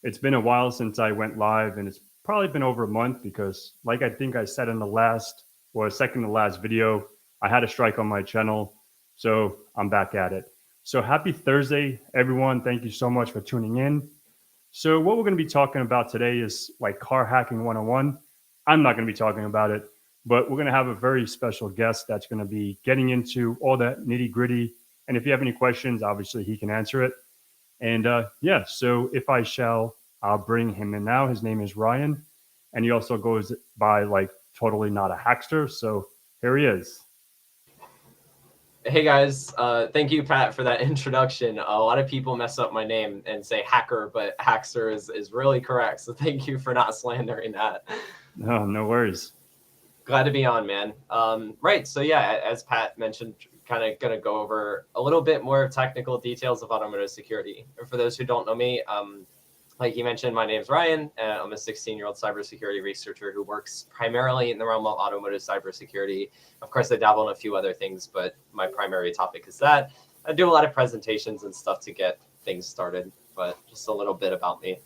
It's been a while since I went live, and it's probably been over a month because, like I think I said in the last or second to last video, I had a strike on my channel, so I'm back at it. So happy Thursday, everyone! Thank you so much for tuning in. So what we're going to be talking about today is like car hacking 101. I'm not going to be talking about it, but we're going to have a very special guest that's going to be getting into all that nitty gritty. And if you have any questions, obviously he can answer it. And yeah, so if I shall, I'll bring him in now. His name is Ryan, and he also goes by like totally not a hackster. So here he is. Hey guys, thank you, Pat, for that introduction. A lot of people mess up my name and say hacker, but hackster is really correct. So thank you for not slandering that. No, no worries. Glad to be on, man. Right, so yeah, as Pat mentioned, kind of going to go over a little bit more technical details of automotive security. For those who don't know me, like you mentioned, my name is Ryan. I'm a 16-year-old cybersecurity researcher who works primarily in the realm of automotive cybersecurity. Of course, I dabble in a few other things, but my primary topic is that. I do a lot of presentations and stuff to get things started, but just a little bit about me.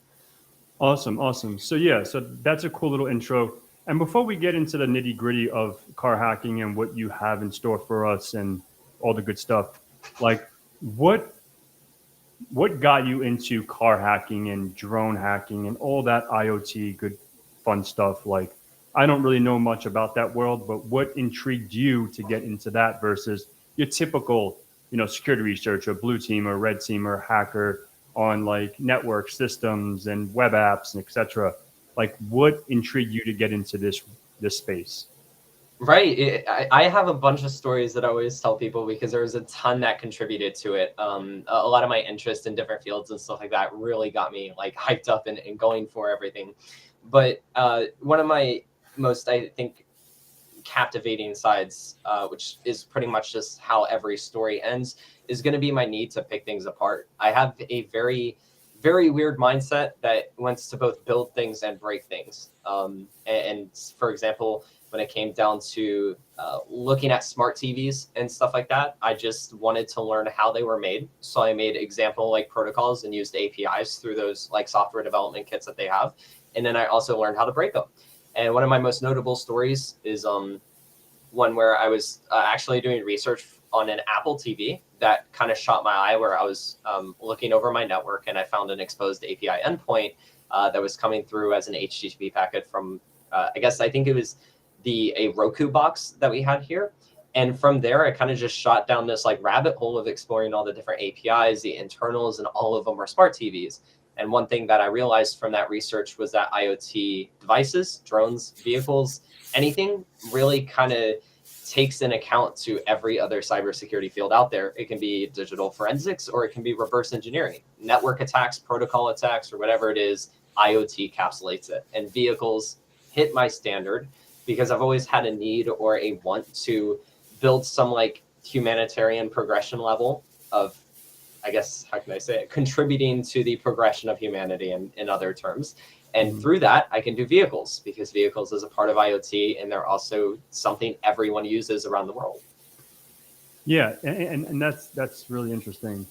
Awesome, awesome. So yeah, so that's a cool little intro. And before we get into the nitty gritty of car hacking and what you have in store for us and all the good stuff, like what what got you into car hacking and drone hacking and all that IoT good fun stuff? Like I don't really know much about that world, but what intrigued you to get into that versus your typical, security researcher, blue team or red team or hacker on like network systems and web apps and etc. Like what intrigued you to get into this space? Right. I have a bunch of stories that I always tell people because there was a ton that contributed to it. A lot of my interest in different fields and stuff like that really got me like hyped up and going for everything. But one of my most, I think, captivating sides, which is pretty much just how every story ends, is going to be my need to pick things apart. I have a very, very weird mindset that wants to both build things and break things. And for example, when it came down to looking at smart TVs and stuff like that, I just wanted to learn how they were made. So I made example like protocols and used APIs through those like software development kits that they have. And then I also learned how to break them. And one of my most notable stories is one where I was actually doing research on an Apple TV that kind of shot my eye, where I was looking over my network and I found an exposed API endpoint that was coming through as an HTTP packet from, I think it was a Roku box that we had here. And from there, I kind of just shot down this like rabbit hole of exploring all the different APIs, the internals, and all of them are smart TVs. And one thing that I realized from that research was that IoT devices, drones, vehicles, anything really kind of takes in account to every other cybersecurity field out there. It can be digital forensics or it can be reverse engineering, network attacks, protocol attacks, or whatever it is. IoT encapsulates it. And vehicles hit my standard because I've always had a need or a want to build some like humanitarian progression level of, I guess, how can I say it, contributing to the progression of humanity in other terms. And through that, I can do vehicles because vehicles is a part of IoT and they're also something everyone uses around the world. Yeah, and that's really interesting.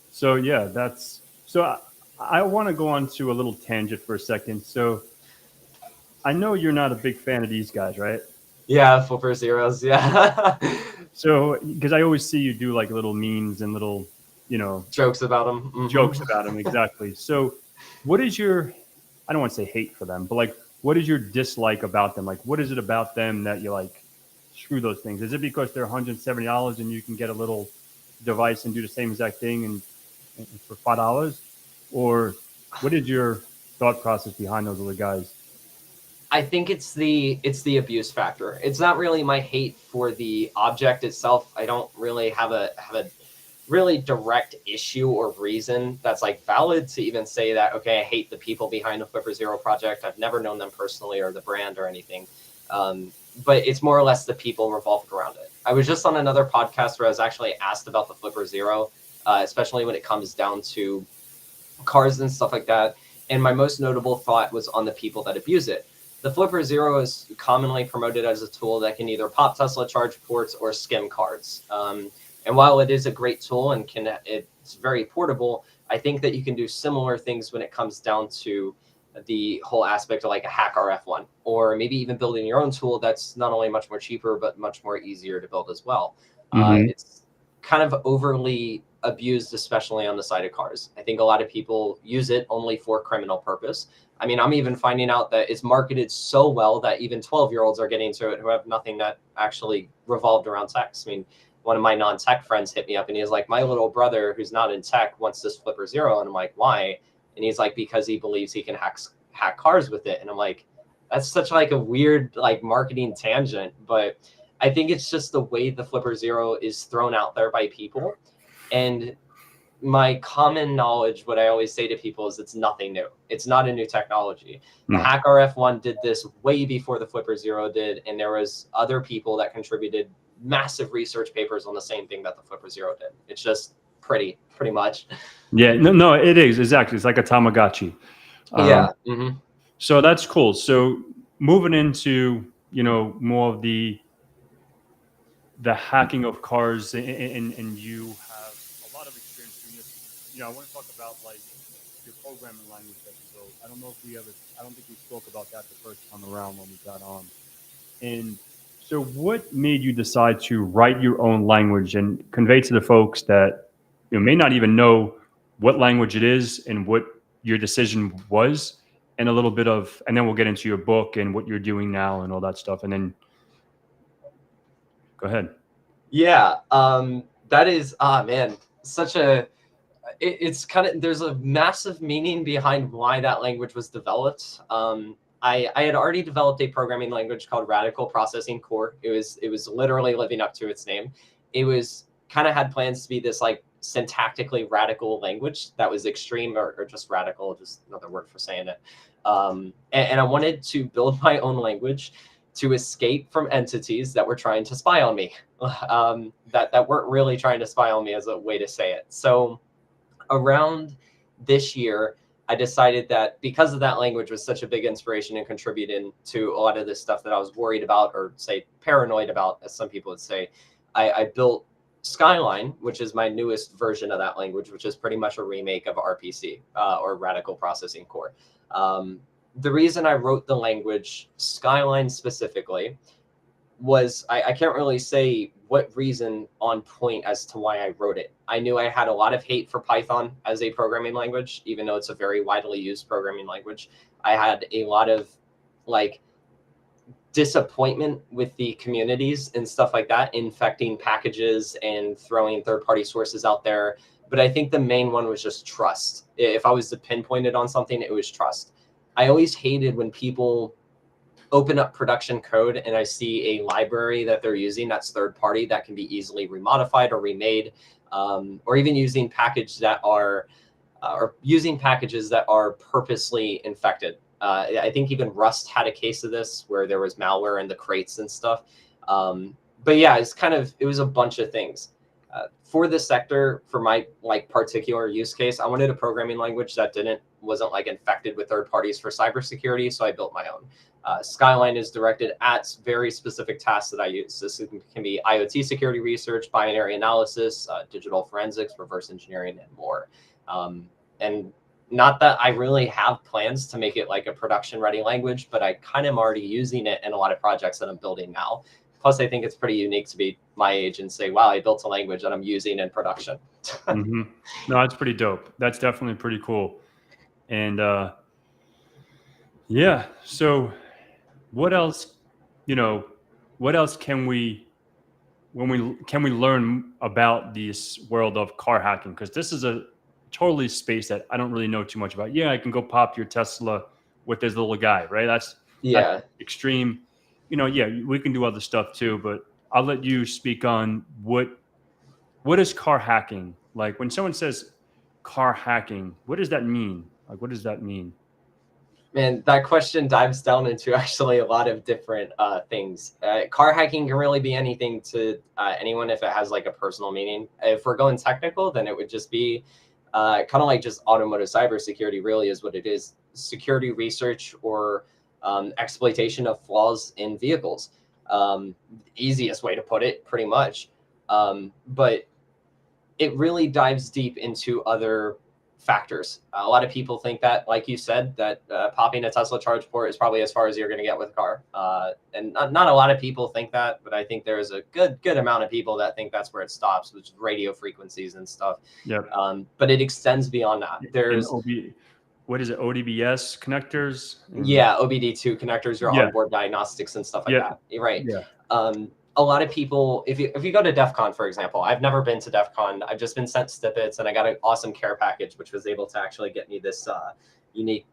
So yeah, I want to go on to a little tangent for a second. So I know you're not a big fan of these guys, right? Yeah, flipper zeros. Yeah. So because I always see you do like little memes and little, Jokes about them. jokes about them. Exactly. So what is your, I don't want to say hate for them, but like, what is your dislike about them? Like, what is it about them that you like? Screw those things. Is it because they're $170 and you can get a little device and do the same exact thing and for $5? Or what is your thought process behind those little guys? I think it's the abuse factor. It's not really my hate for the object itself. I don't really have a really direct issue or reason that's like valid to even say that, okay, I hate the people behind the Flipper Zero project. I've never known them personally or the brand or anything. But it's more or less the people revolved around it. I was just on another podcast where I was actually asked about the Flipper Zero, especially when it comes down to cars and stuff like that. And my most notable thought was on the people that abuse it. The Flipper Zero is commonly promoted as a tool that can either pop Tesla charge ports or skim cards. And while it is a great tool and it's very portable, I think that you can do similar things when it comes down to the whole aspect of like a hack RF1, or maybe even building your own tool that's not only much more cheaper, but much more easier to build as well. It's kind of overly abused, especially on the side of cars. I think a lot of people use it only for criminal purpose. I mean, I'm even finding out that it's marketed so well that even 12-year-olds are getting to it who have nothing that actually revolved around tech. I mean, one of my non-tech friends hit me up and he's like, my little brother who's not in tech wants this Flipper Zero. And I'm like, why? And he's like, because he believes he can hack cars with it. And I'm like, that's such like a weird like marketing tangent. But I think it's just the way the Flipper Zero is thrown out there by people. And my common knowledge, what I always say to people is it's nothing new. It's not a new technology. The Hack RF1 did this way before the Flipper Zero did. And there was other people that contributed massive research papers on the same thing that the Flipper Zero did. It's just pretty much. Yeah, no, it is exactly. It's like a Tamagotchi. Yeah. So that's cool. So moving into, more of the hacking of cars, and you have a lot of experience doing this. I want to talk about like your programming language that you wrote. I don't think we spoke about that the first time around when we got on. And so what made you decide to write your own language and convey to the folks that may not even know what language it is and what your decision was, and a little bit of, and then we'll get into your book and what you're doing now and all that stuff. And then go ahead. Yeah. That is, man, such a, it's kind of, there's a massive meaning behind why that language was developed. I had already developed a programming language called Radical Processing Core. It was literally living up to its name. It was kind of had plans to be this like syntactically radical language that was extreme or just radical, just another word for saying it. And I wanted to build my own language to escape from entities that were trying to spy on me, that weren't really trying to spy on me, as a way to say it. So around this year, I decided that because of that language was such a big inspiration and contributing to a lot of this stuff that I was worried about, or say paranoid about, as some people would say, I built Skyline, which is my newest version of that language, which is pretty much a remake of RPC, or Radical Processing Core. The reason I wrote the language Skyline specifically was, I can't really say what reason on point as to why I wrote it. I knew I had a lot of hate for Python as a programming language, even though it's a very widely used programming language. I had a lot of like disappointment with the communities and stuff like that, infecting packages and throwing third-party sources out there. But I think the main one was just trust. If I was to pinpoint it on something, it was trust. I always hated when people open up production code and I see a library that they're using that's third party that can be easily remodified or remade, or even using packages that are purposely infected. I think even Rust had a case of this where there was malware in the crates and stuff. But yeah, it was a bunch of things. For the sector, for my like particular use case, I wanted a programming language that wasn't like infected with third parties for cybersecurity, so I built my own. Skyline is directed at very specific tasks that I use. This can be IoT security research, binary analysis, digital forensics, reverse engineering, and more. And not that I really have plans to make it like a production ready language, but I kind of am already using it in a lot of projects that I'm building now. Plus, I think it's pretty unique to be my age and say, wow, I built a language that I'm using in production. No, that's pretty dope. That's definitely pretty cool. And yeah, so what else, can we learn about this world of car hacking? Because this is a totally space that I don't really know too much about. Yeah, I can go pop your Tesla with this little guy, right? That's extreme. Yeah, we can do other stuff too, but I'll let you speak on what is car hacking. Like when someone says car hacking, what does that mean? Like, what does that mean? Man, that question dives down into actually a lot of different things. Car hacking can really be anything to anyone if it has like a personal meaning. If we're going technical, then it would just be kind of like just automotive cybersecurity really is what it is. Security research or exploitation of flaws in vehicles. Easiest way to put it, pretty much. But it really dives deep into other factors. A lot of people think that, like you said, that popping a Tesla charge port is probably as far as you're going to get with a car. And not a lot of people think that, but I think there's a good amount of people that think that's where it stops, which is radio frequencies and stuff. Yep. But it extends beyond that. There's what is it? ODBS connectors? Yeah, OBD2 connectors, your onboard diagnostics and stuff like that. You're right. Yeah. A lot of people, if you go to DEF CON, for example, I've never been to DEF CON. I've just been sent snippets, and I got an awesome care package, which was able to actually get me this unique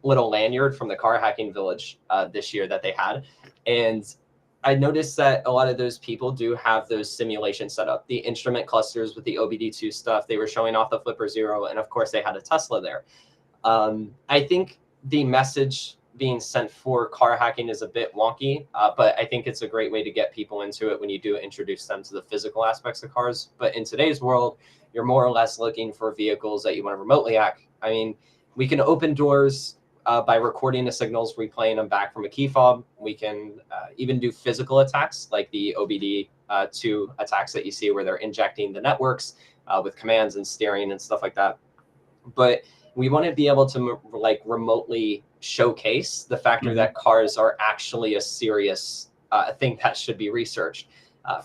little lanyard from the car hacking village this year that they had. And I noticed that a lot of those people do have those simulations set up, the instrument clusters with the OBD2 stuff. They were showing off the Flipper Zero, and of course they had a Tesla there. I think the message being sent for car hacking is a bit wonky, but I think it's a great way to get people into it when you do introduce them to the physical aspects of cars. But in today's world, you're more or less looking for vehicles that you want to remotely hack. I mean, we can open doors by recording the signals, replaying them back from a key fob. We can even do physical attacks like the OBD2 attacks that you see where they're injecting the networks with commands and steering and stuff like that. But we want to be able to like remotely showcase the factor that cars are actually a serious thing that should be researched.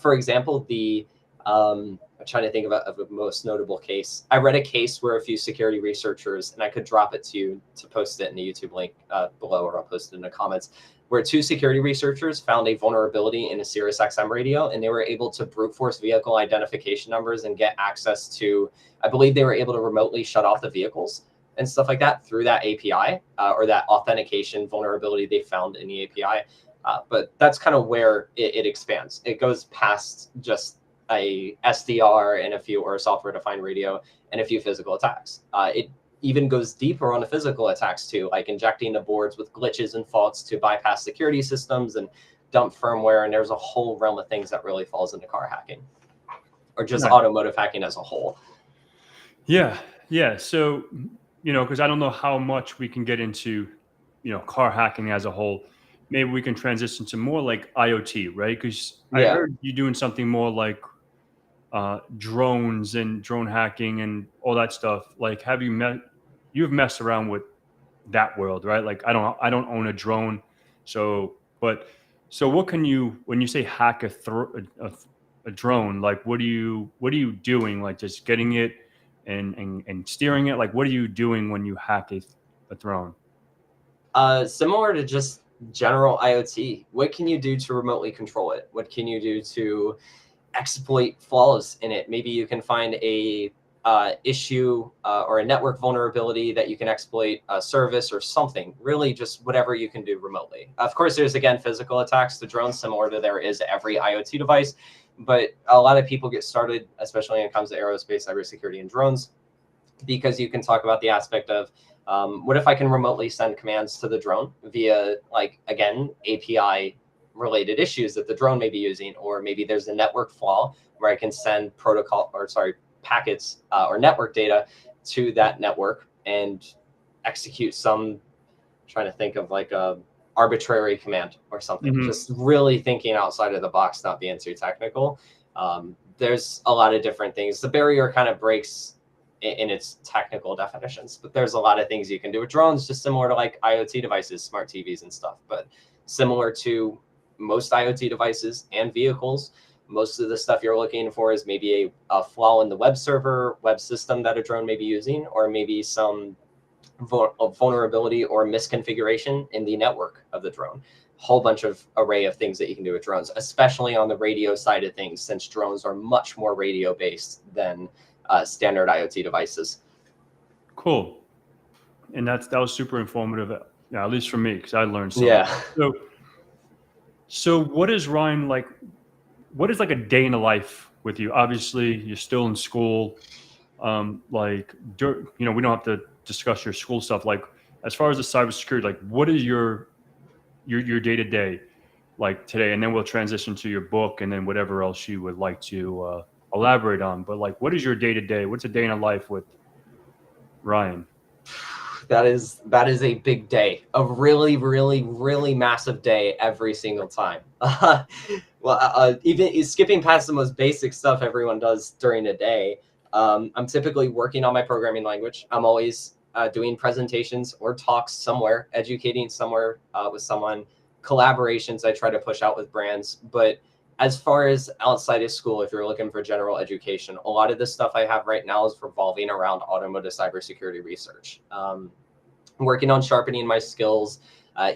For example, I'm trying to think of a most notable case. I read a case where a few security researchers, and I could drop it to you to post it in the YouTube link below, or I'll post it in the comments, where 2 security researchers found a vulnerability in a Sirius XM radio, and they were able to brute force vehicle identification numbers and get access to, I believe they were able to remotely shut off the vehicles and stuff like that through that API or that authentication vulnerability they found in the API. But that's kind of where it expands. It goes past just a SDR and or a software-defined radio and a few physical attacks. It even goes deeper on the physical attacks too, like injecting the boards with glitches and faults to bypass security systems and dump firmware. And there's a whole realm of things that really falls into car hacking, or just automotive hacking as a whole. Yeah. So, because I don't know how much we can get into, car hacking as a whole. Maybe we can transition to more like IoT, right? Because I heard you doing something more like drones and drone hacking and all that stuff. Like, you've messed around with that world, right? Like, I don't own a drone, so what can you, when you say hack a drone, like what are you doing? Like just getting it and steering it? Like, what are you doing when you hack a drone? Similar to just general IoT, what can you do to remotely control it? What can you do to exploit flaws in it? Maybe you can find a issue or a network vulnerability that you can exploit, a service or something. Really, just whatever you can do remotely. Of course, there's again physical attacks. The drone, similar to there is every IoT device, but a lot of people get started, especially when it comes to aerospace, cybersecurity, and drones, because you can talk about the aspect of what if I can remotely send commands to the drone via, like, again, API related issues that the drone may be using, or maybe there's a network flaw where I can send packets or network data to that network and execute some, trying to think of like a arbitrary command or something. Just really thinking outside of the box, not being too technical. There's a lot of different things. The barrier kind of breaks in its technical definitions, but there's a lot of things you can do with drones, just similar to like IoT devices, smart TVs and stuff. But similar to most IoT devices and vehicles, most of the stuff you're looking for is maybe a flaw in the web server, web system that a drone may be using, or maybe some vulnerability or misconfiguration in the network of the drone. Whole bunch of array of things that you can do with drones, especially on the radio side of things, since drones are much more radio based than standard IoT devices. Cool. And that was super informative, at least for me, because I learned something. Yeah. So what is Ryan like? What is like a day in the life with you? Obviously, you're still in school. We don't have to discuss your school stuff. Like, as far as the cybersecurity, like, what is your day to day like today? And then we'll transition to your book, and then whatever else you would like to elaborate on. But like, what is your day to day? What's a day in a life with Ryan? That is a big day, a really, really, really massive day every single time. Even skipping past the most basic stuff everyone does during a day, I'm typically working on my programming language. I'm always doing presentations or talks somewhere, educating somewhere with someone, collaborations I try to push out with brands. But as far as outside of school, if you're looking for general education, a lot of the stuff I have right now is revolving around automotive cybersecurity research. Working on sharpening my skills,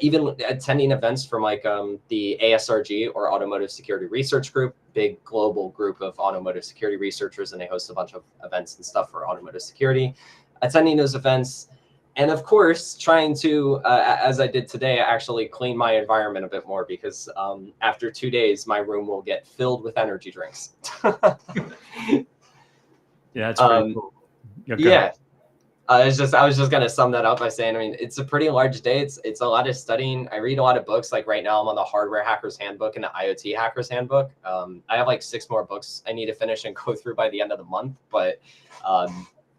even attending events from like the ASRG, or Automotive Security Research Group, big global group of automotive security researchers, and they host a bunch of events and stuff for automotive security. Attending those events, and of course, trying to, as I did today, actually clean my environment a bit more, because after 2 days, my room will get filled with energy drinks. Yeah, that's pretty cool. Yeah. I was just gonna sum that up by saying, I mean, it's a pretty large day. It's a lot of studying. I read a lot of books. Like right now, I'm on the Hardware Hacker's Handbook and the IoT Hacker's Handbook. I have like 6 more books I need to finish and go through by the end of the month. But a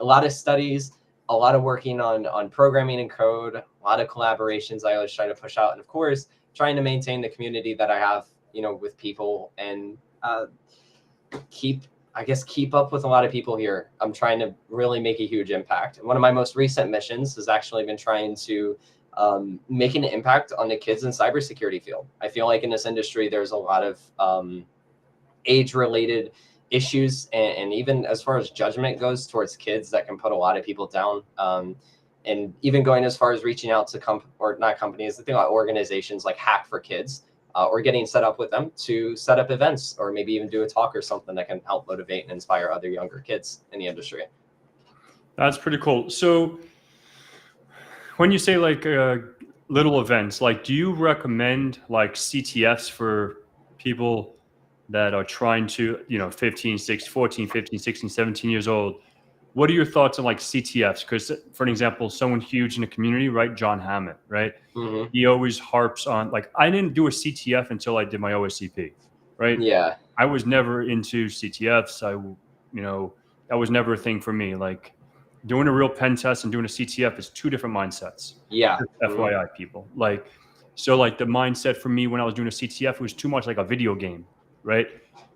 lot of studies, a lot of working on programming and code, a lot of collaborations I always try to push out, and of course, trying to maintain the community that I have, with people, and keep up with a lot of people here. I'm trying to really make a huge impact. And one of my most recent missions has actually been trying to make an impact on the kids in cybersecurity field. I feel like in this industry, there's a lot of age-related issues, and even as far as judgment goes towards kids, that can put a lot of people down. And even going as far as reaching out to not companies, I think about organizations like Hack for Kids, or getting set up with them to set up events, or maybe even do a talk or something that can help motivate and inspire other younger kids in the industry. That's pretty cool. So when you say like little events, like do you recommend like CTFs for people that are trying to, 15, 16, 14, 15, 16, 17 years old? What are your thoughts on like CTFs? Because for an example, someone huge in the community, right? John Hammett, right? Mm-hmm. He always harps on, like, I didn't do a CTF until I did my OSCP, right? Yeah. I was never into CTFs. That was never a thing for me. Like doing a real pen test and doing a CTF is 2 different mindsets. Yeah. Just FYI, people. Like, so like the mindset for me when I was doing a CTF was too much like a video game, right?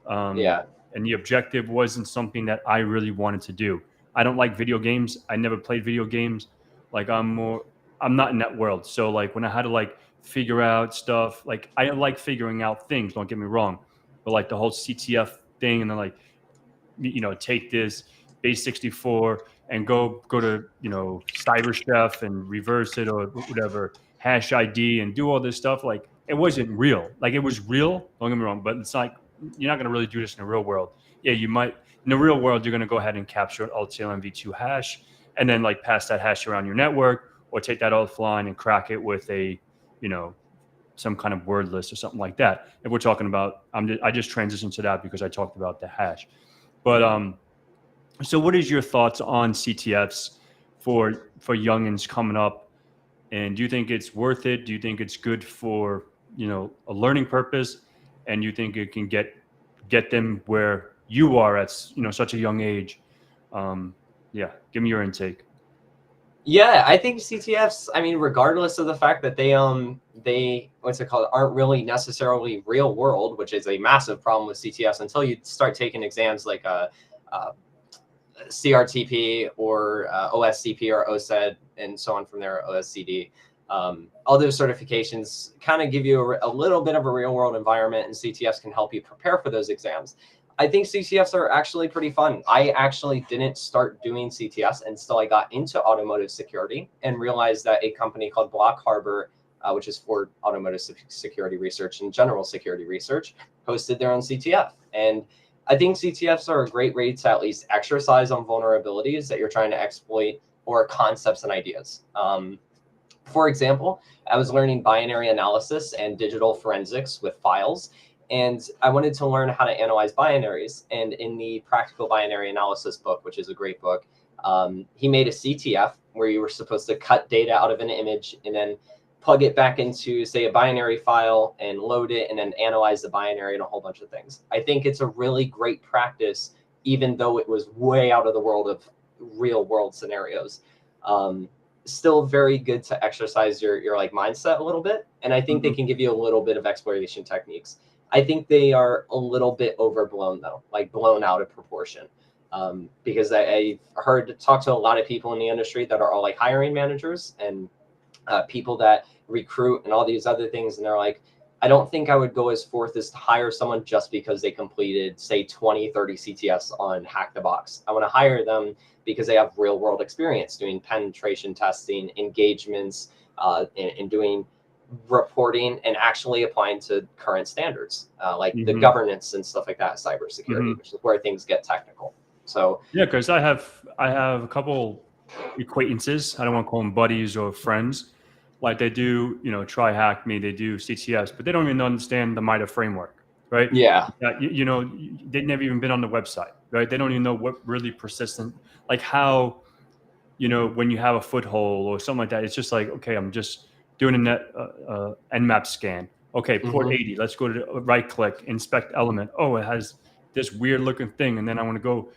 Yeah. And the objective wasn't something that I really wanted to do. I don't like video games. I never played video games. Like I'm not in that world. So like when I had to like figure out stuff, like I like figuring out things, don't get me wrong. But like the whole CTF thing, and then like, take this base 64 and go to, Cyber Chef and reverse it or whatever, hash ID and do all this stuff. Like it wasn't real. Like it was real, don't get me wrong, but it's like, you're not going to really do this in the real world. Yeah, you might. In the real world, you're going to go ahead and capture an AltCLMv2 hash and then like pass that hash around your network, or take that offline and crack it with a, some kind of word list or something like that. If we're talking about, I just transitioned to that because I talked about the hash. But so what is your thoughts on CTFs for youngins coming up? And do you think it's worth it? Do you think it's good for, a learning purpose? And you think it can get them where you are at, such a young age? Yeah, give me your intake. Yeah, I think CTFs, I mean, regardless of the fact that they what's it called, aren't really necessarily real world, which is a massive problem with CTFs until you start taking exams like CRTP or OSCP or OSED and so on from there, OSCD. All those certifications kind of give you a little bit of a real world environment, and CTFs can help you prepare for those exams. I think CTFs are actually pretty fun. I actually didn't start doing CTFs until I got into automotive security and realized that a company called Block Harbor, which is for automotive security research and general security research, hosted their own CTF. And I think CTFs are a great way to at least exercise on vulnerabilities that you're trying to exploit, or concepts and ideas. For example, I was learning binary analysis and digital forensics with files, and I wanted to learn how to analyze binaries. And in the Practical Binary Analysis book, which is a great book, he made a CTF where you were supposed to cut data out of an image and then plug it back into, say, a binary file and load it and then analyze the binary and a whole bunch of things. I think it's a really great practice, even though it was way out of the world of real world scenarios. Still very good to exercise your like mindset a little bit. And I think they can give you a little bit of exploration techniques. I think they are a little bit overblown though, like blown out of proportion. Because I heard talk to a lot of people in the industry that are all like hiring managers and people that recruit and all these other things. And they're like, I don't think I would go as forth as to hire someone just because they completed, say, 20, 30 CTFs on Hack the Box. I want to hire them because they have real world experience doing penetration testing, engagements, and doing reporting and actually applying to current standards, like the governance and stuff like that, cybersecurity, which is where things get technical. So yeah, because I have a couple acquaintances. I don't want to call them buddies or friends. Like they do, try hack me. They do CTS, but they don't even understand the MITRE framework, right? yeah, They've never even been on the website, right? They don't even know what really persistent, like how, when you have a foothold or something like that. It's just like, okay, I'm just doing a net Nmap scan. Okay, port 80. Let's go to right click, inspect element. Oh, it has this weird looking thing, and then I want to go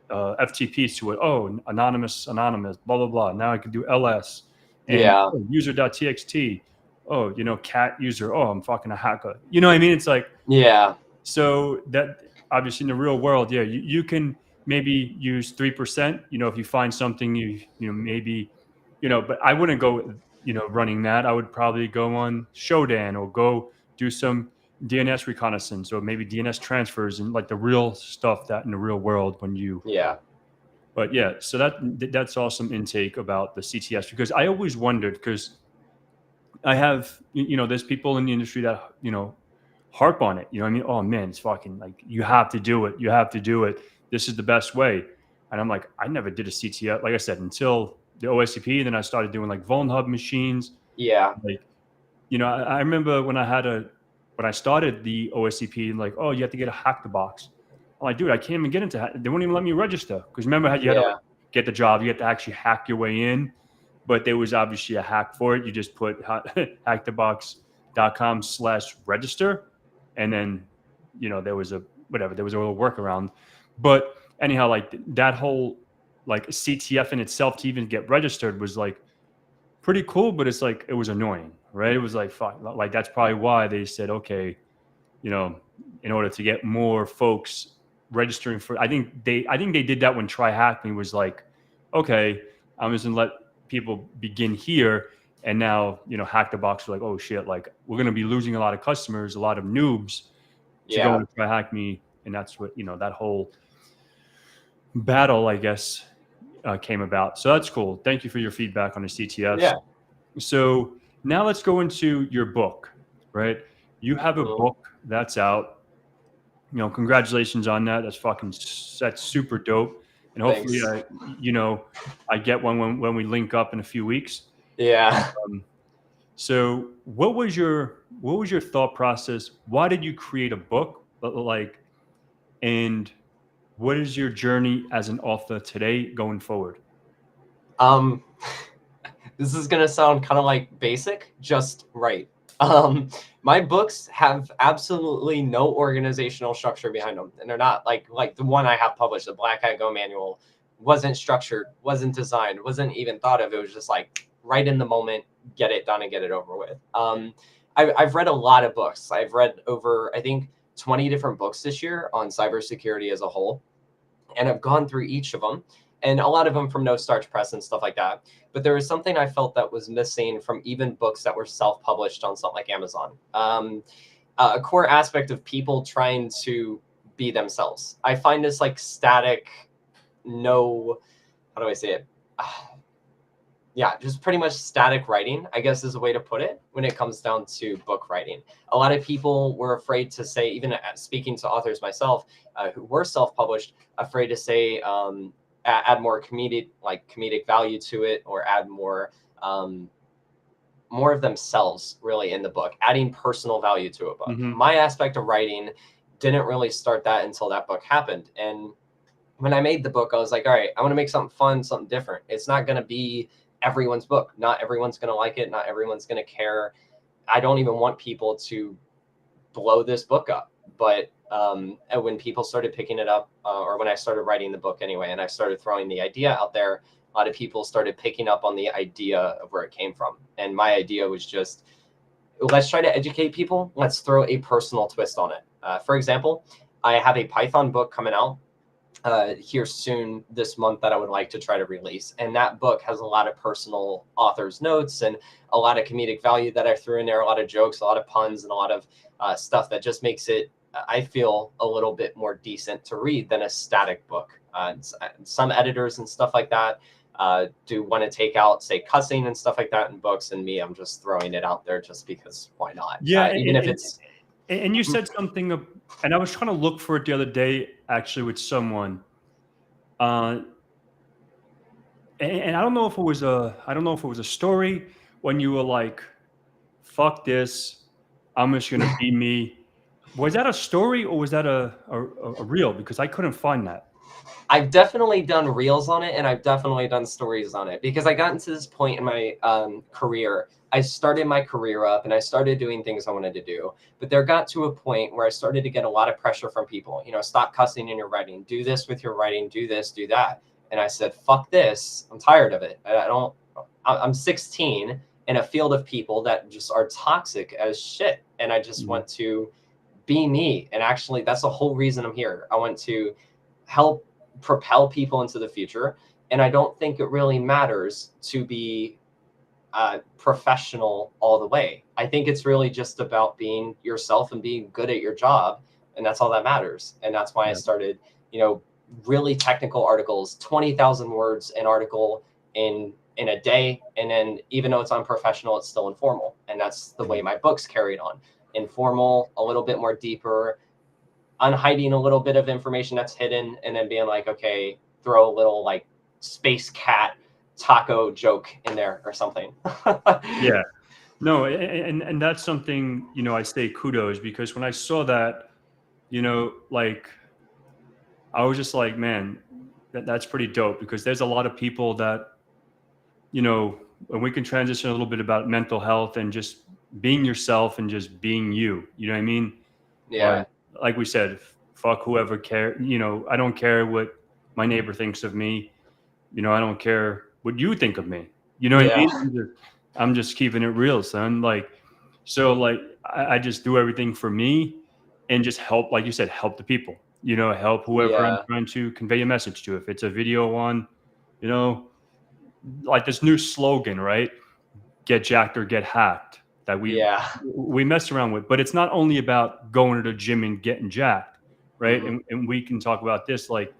FTPs to it. Oh, anonymous, blah, blah, blah. Now I can do LS and user.txt. Oh, cat user. Oh, I'm fucking a hacker. You know what I mean? It's like, yeah, so that obviously in the real world, yeah, you can maybe use 3%, if you find something maybe, but I wouldn't go, running that. I would probably go on Shodan or go do some DNS reconnaissance or maybe DNS transfers and like the real stuff that in the real world when you. yeah. But yeah, so that's awesome intake about the CTS, because I always wondered, because I have, there's people in the industry that, harp on it. You know what I mean? Oh man, it's fucking like, you have to do it. You have to do it. This is the best way. And I'm like, I never did a CTS, like I said, until the OSCP. Then I started doing like Vuln Hub machines. Yeah. Like, I remember when I started the OSCP, like, oh, you have to get a Hack the Box. I'm like, dude, I can't even get into They wouldn't even let me register. Because remember how you had to like, get the job, you had to actually hack your way in. But there was obviously a hack for it. You just put hackthebox.com/register. And then, there was a little workaround. But anyhow, like that whole like CTF in itself to even get registered was like pretty cool, but it's like, it was annoying, right? It was like, fuck, like that's probably why they said, okay, in order to get more folks registering for, I think they did that when Try Hack Me was like, okay, I'm just gonna let people begin here. And now, Hack the Box was like, oh shit, like we're going to be losing a lot of customers, a lot of noobs to go and Try Hack Me. And that's what, that whole battle, I guess, came about. So that's cool. Thank you for your feedback on the CTS. Yeah. So now let's go into your book, right? You have a book that's out. Congratulations on that. That's super dope. And hopefully, I get one when we link up in a few weeks. Yeah. So what was your thought process? Why did you create a book? And what is your journey as an author today going forward? This is gonna sound kind of like basic, just right. My books have absolutely no organizational structure behind them, and they're not like the one I have published, the Black Hat Go manual, wasn't structured, wasn't designed, wasn't even thought of. It was just like right in the moment, get it done and get it over with. I've read a lot of books. I've read over, I think, 20 different books this year on cybersecurity as a whole, and I've gone through each of them, and a lot of them from No Starch Press and stuff like that. But there was something I felt that was missing from even books that were self-published on something like Amazon. A core aspect of people trying to be themselves. I find this like static, how do I say it? Yeah, just pretty much static writing, I guess is a way to put it when it comes down to book writing. A lot of people were afraid to say, even speaking to authors myself who were self-published, afraid to say, add more comedic value to it, or add more of themselves really in the book, adding personal value to a book. My aspect of writing didn't really start that until that book happened. And when I made the book, I was like, all right, I want to make something fun, something different. It's not going to be everyone's book. Not everyone's going to like it. Not everyone's going to care. I don't even want people to blow this book up. But when people started picking it up, or when I started writing the book anyway, and I started throwing the idea out there, a lot of people started picking up on the idea of where it came from. And my idea was just, let's try to educate people. Let's throw a personal twist on it. For example, I have a Python book coming out here soon this month that I would like to try to release. And that book has a lot of personal author's notes and a lot of comedic value that I threw in there, a lot of jokes, a lot of puns, and a lot of stuff that just makes it, I feel, a little bit more decent to read than a static book. Some editors and stuff like that do want to take out, say, cussing and stuff like that in books. And me, I'm just throwing it out there just because why not? Yeah, Even if it's... And you said something, and I was trying to look for it the other day, actually, with someone. And I don't know if it was a story when you were like, "Fuck this, I'm just gonna be me." Was that a story or was that a reel? Because I couldn't find that. I've definitely done reels on it, and I've definitely done stories on it, because I got into this point in my career. I started my career up and I started doing things I wanted to do, but there got to a point where I started to get a lot of pressure from people. Stop cussing in your writing, do this with your writing, do this, do that. And I said, fuck this. I'm tired of it. I'm 16 in a field of people that just are toxic as shit. And I just want to be me. And actually, that's the whole reason I'm here. I want to help propel people into the future. And I don't think it really matters to be professional all the way. I think it's really just about being yourself and being good at your job. And that's all that matters. And that's why I started, really technical articles, 20,000 words an article in a day. And then even though it's unprofessional, it's still informal. And that's the way my books carried on. Informal, a little bit more deeper, unhiding a little bit of information that's hidden, and then being like, okay, throw a little like space cat taco joke in there or something. Yeah. No, and that's something, I say kudos, because when I saw that, like, I was just like, man, that's pretty dope, because there's a lot of people that, and we can transition a little bit about mental health and just being yourself and just being you, you know what I mean? Yeah. Like we said, fuck whoever care, I don't care what my neighbor thinks of me. I don't care what you think of me. You know what I Yeah. mean? I'm just keeping it real, son. Like, so like, I just do everything for me and just help, like you said, help the people, help whoever I'm Yeah. trying to convey a message to. If it's a video on, like this new slogan, right? Get jacked or get hacked, that Yeah. we mess around with. But it's not only about going to the gym and getting jacked, right? Mm-hmm. And we can talk about this, like,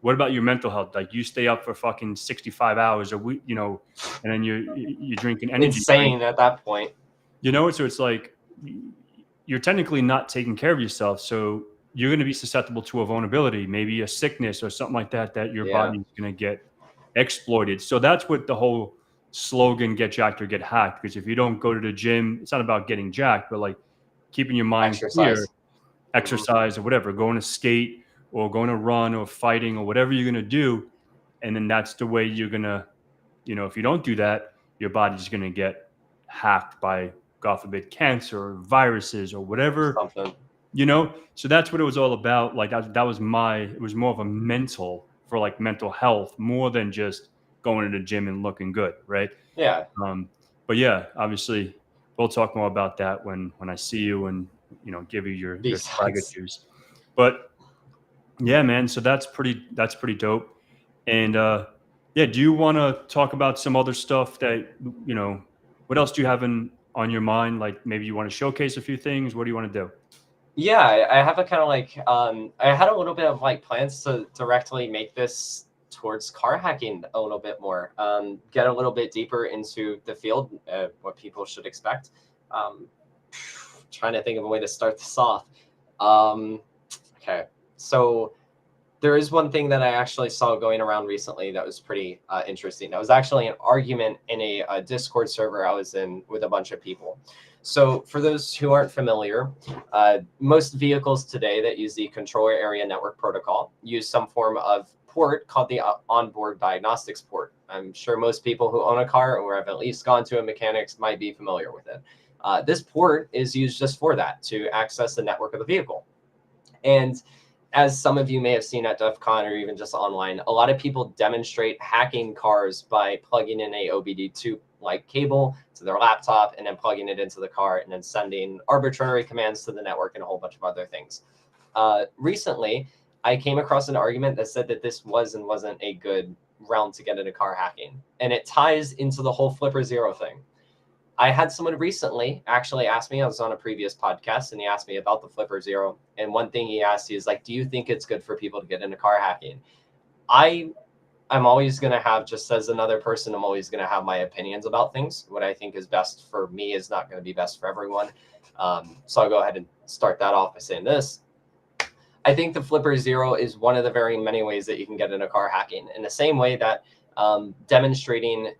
what about your mental health? Like, you stay up for fucking 65 hours a week, and then you're drinking energy drinks, Insane at that point. so it's like, you're technically not taking care of yourself. So you're going to be susceptible to a vulnerability, maybe a sickness or something like that, that your Yeah. body's going to get exploited. So that's what the whole slogan, get jacked or get hacked. Because if you don't go to the gym, it's not about getting jacked, but like keeping your mind clear, Exercise. exercise or whatever, going to skate or going to run or fighting or whatever you're going to do. And then that's the way you're going to, if you don't do that, your body's going to get hacked by, God forbid, cancer or viruses or whatever, Something. So that's what it was all about. Like, that was it was more of a mental, for like mental health, more than just going to the gym and looking good. Right. Yeah. But yeah, obviously we'll talk more about that when I see you and, give you your swagger Besides. juice. But yeah, man. So that's pretty dope. And yeah, do you want to talk about some other stuff that, what else do you have on your mind? Like, maybe you want to showcase a few things. What do you want to do? Yeah, I have a kind of like I had a little bit of like plans to directly make this towards car hacking a little bit more, get a little bit deeper into the field, what people should expect. Trying to think of a way to start this off. Okay, so there is one thing that I actually saw going around recently that was pretty interesting. That was actually an argument in a Discord server I was in with a bunch of people. So for those who aren't familiar, most vehicles today that use the controller area network protocol use some form of port called the onboard diagnostics port. I'm sure most people who own a car or have at least gone to a mechanic's might be familiar with it. This port is used just for that, to access the network of the vehicle. And as some of you may have seen at DEF CON or even just online, a lot of people demonstrate hacking cars by plugging in a OBD2 like cable to their laptop and then plugging it into the car and then sending arbitrary commands to the network and a whole bunch of other things. Recently, I came across an argument that said that this was and wasn't a good realm to get into car hacking. And it ties into the whole Flipper Zero thing. I had someone recently actually ask me, I was on a previous podcast, and he asked me about the Flipper Zero. And one thing he asked is like, do you think it's good for people to get into car hacking? I'm always going to have, just as another person, I'm always going to have my opinions about things. What I think is best for me is not going to be best for everyone. So I'll go ahead and start that off by saying this. I think the Flipper Zero is one of the very many ways that you can get into car hacking, in the same way that demonstrating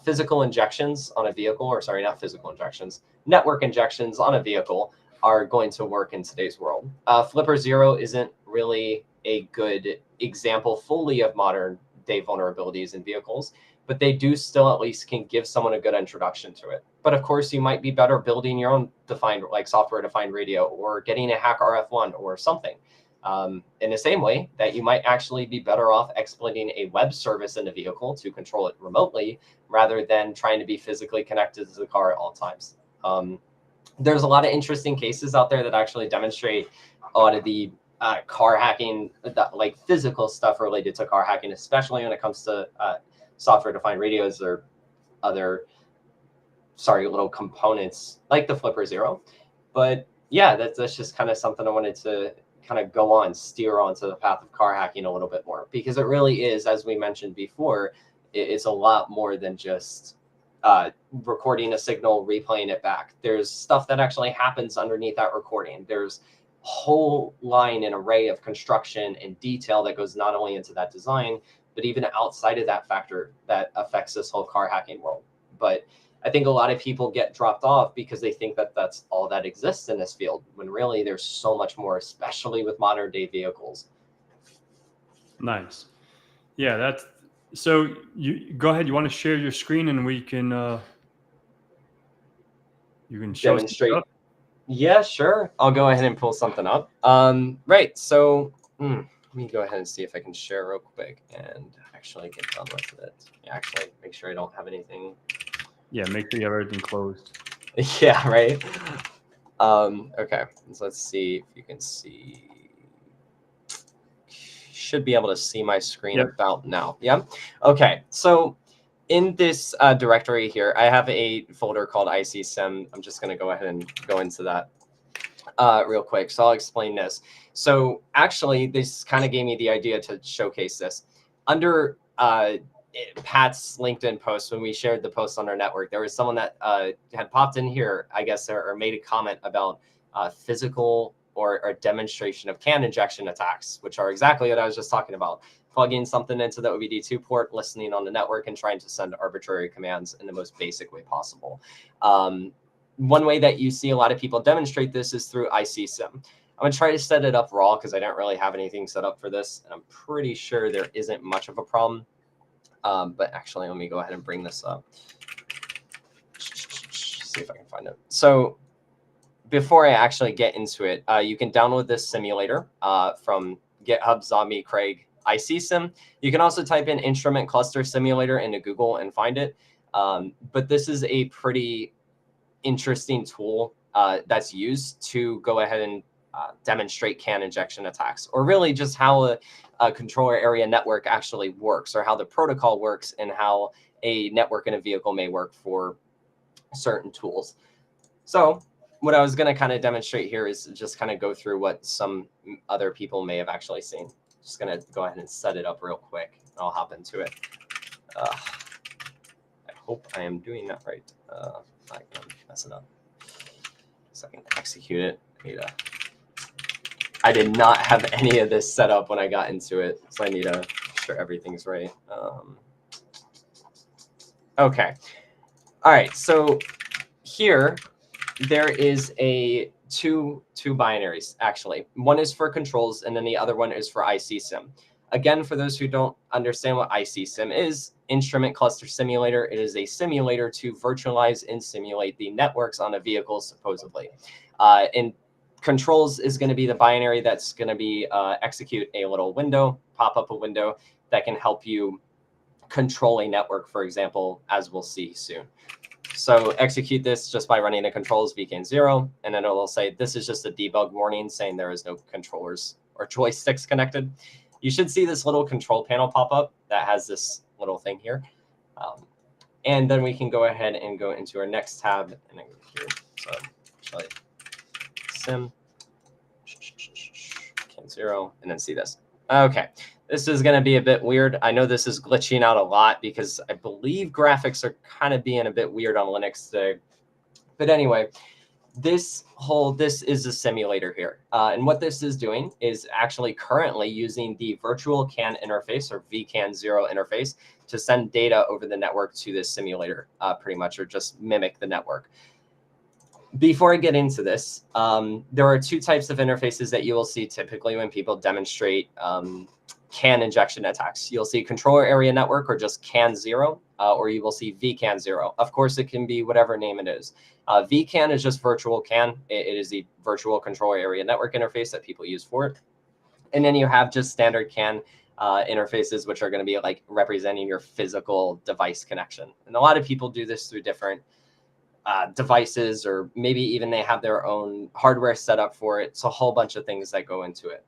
physical injections on a vehicle, or sorry, not physical injections, network injections on a vehicle are going to work in today's world. Flipper Zero isn't really a good example fully of modern day vulnerabilities in vehicles, but they do still at least can give someone a good introduction to it. But of course, you might be better building your own defined, like software defined radio, or getting a hack RF1 or something. In the same way that you might actually be better off exploiting a web service in the vehicle to control it remotely, rather than trying to be physically connected to the car at all times. There's a lot of interesting cases out there that actually demonstrate a lot of the car hacking, like physical stuff related to car hacking, especially when it comes to software-defined radios or other, little components like the Flipper Zero. But yeah, that's just kind of something I wanted to kind of steer onto the path of car hacking a little bit more, because it really is, as we mentioned before, it's a lot more than just recording a signal, replaying it back. There's stuff that actually happens underneath that recording. There's whole line and array of construction and detail that goes not only into that design, but even outside of that factor that affects this whole car hacking world. But I think a lot of people get dropped off because they think that that's all that exists in this field, when really there's so much more, especially with modern day vehicles. Nice. Yeah, that's, so you go ahead. You want to share your screen and we can, you can show demonstrate. Yeah, sure. I'll go ahead and pull something up. Right. So let me go ahead and see if I can share real quick and actually get done with it. Yeah, actually make sure I don't have anything. Yeah, make sure you have everything closed. Yeah, right. Okay, so let's see if you can see. Should be able to see my screen about now. Yeah. Okay, so in this directory here, I have a folder called ICSIM. I'm just going to go ahead and go into that real quick. So I'll explain this. So actually, this kind of gave me the idea to showcase this. Under Pat's LinkedIn post, when we shared the post on our network, there was someone that had popped in here, I guess, or made a comment about physical or a demonstration of CAN injection attacks, which are exactly what I was just talking about. Plugging something into the OBD2 port, listening on the network, and trying to send arbitrary commands in the most basic way possible. One way that you see a lot of people demonstrate this is through ICSIM. I'm going to try to set it up raw because I don't really have anything set up for this, and I'm pretty sure there isn't much of a problem. But actually, let me go ahead and bring this up. See if I can find it. So before I actually get into it, you can download this simulator from GitHub Zombie Craig ICSIM. You can also type in instrument cluster simulator into Google and find it. But this is a pretty interesting tool that's used to go ahead and demonstrate CAN injection attacks, or really just how a controller area network actually works, or how the protocol works, and how a network in a vehicle may work for certain tools. So what I was going to kind of demonstrate here is just kind of go through what some other people may have actually seen. Just going to go ahead and set it up real quick. I'll hop into it. I hope I am doing that right. I can mess it up. So I can execute it. I did not have any of this set up when I got into it, so I need to make sure everything's right. Okay. All right. So here there is two binaries, actually. One is for controls, and then the other one is for ICSIM. Again, for those who don't understand what ICSIM is, Instrument Cluster Simulator, it is a simulator to virtualize and simulate the networks on a vehicle, supposedly. And controls is going to be the binary that's going to be execute a little window, pop up a window that can help you control a network, for example, as we'll see soon. So execute this just by running the controls vcan0, and then it will say this is just a debug warning saying there is no controllers or joysticks connected, you should see this little control panel pop up that has this little thing here. And then we can go ahead and go into our next tab and then here. So actually sim can 0 and then see this. Okay, this is going to be a bit weird. I know this is glitching out a lot because I believe graphics are kind of being a bit weird on Linux today. But anyway, this is a simulator here. And what this is doing is actually currently using the virtual CAN interface or vCAN0 interface to send data over the network to this simulator, pretty much, or just mimic the network. Before I get into this, there are two types of interfaces that you will see typically when people demonstrate CAN injection attacks. You'll see controller area network or just CAN0, or you will see vCAN0. Of course, it can be whatever name it is. vCAN is just virtual CAN. It is the virtual controller area network interface that people use for it. And then you have just standard CAN interfaces, which are going to be like representing your physical device connection. And a lot of people do this through different devices, or maybe even they have their own hardware set up for it. It's a whole bunch of things that go into it.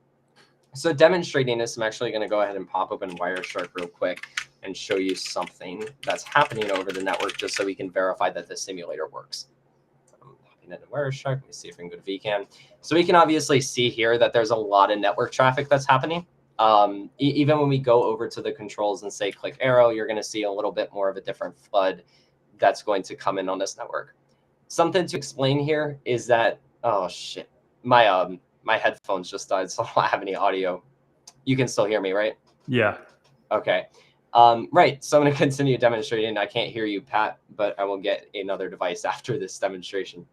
So demonstrating this, I'm actually going to go ahead and pop open Wireshark real quick and show you something that's happening over the network just so we can verify that the simulator works. I'm popping into Wireshark. Let me see if we can go to vCAN. So we can obviously see here that there's a lot of network traffic that's happening. Even when we go over to the controls and say click arrow, you're going to see a little bit more of a different flood that's going to come in on this network. Something to explain here is that, oh shit, my headphones just died, so I don't have any audio. You can still hear me, right? Yeah. Okay. Right. So I'm going to continue demonstrating. I can't hear you, Pat, but I will get another device after this demonstration.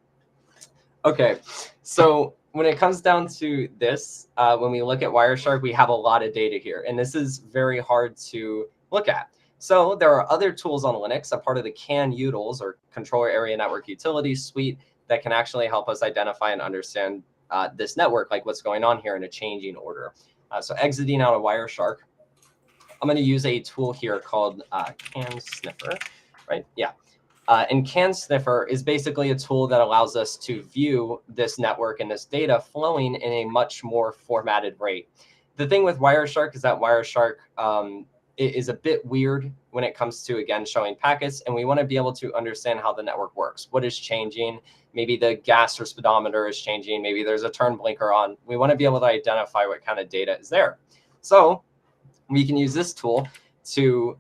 Okay. So when it comes down to this, when we look at Wireshark, we have a lot of data here, and this is very hard to look at. So there are other tools on Linux, a part of the CAN utils or controller area network utilities suite, that can actually help us identify and understand this network, like what's going on here in a changing order. So exiting out of Wireshark, I'm going to use a tool here called CAN Sniffer, right? Yeah. And CAN Sniffer is basically a tool that allows us to view this network and this data flowing in a much more formatted rate. The thing with Wireshark is that Wireshark is a bit weird when it comes to, again, showing packets, and we want to be able to understand how the network works. What is changing? Maybe the gas or speedometer is changing. Maybe there's a turn blinker on. We want to be able to identify what kind of data is there. So we can use this tool to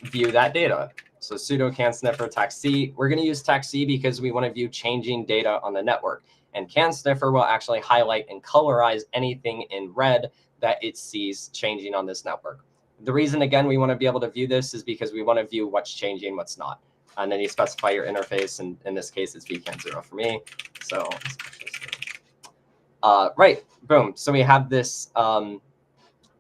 view that data. So sudo CAN Sniffer taxc. We're going to use taxc because we want to view changing data on the network. And CAN Sniffer will actually highlight and colorize anything in red that it sees changing on this network. The reason, again, we want to be able to view this is because we want to view what's changing, what's not. And then you specify your interface, and in this case, it's vCAN0 for me. So, right, boom. So we have this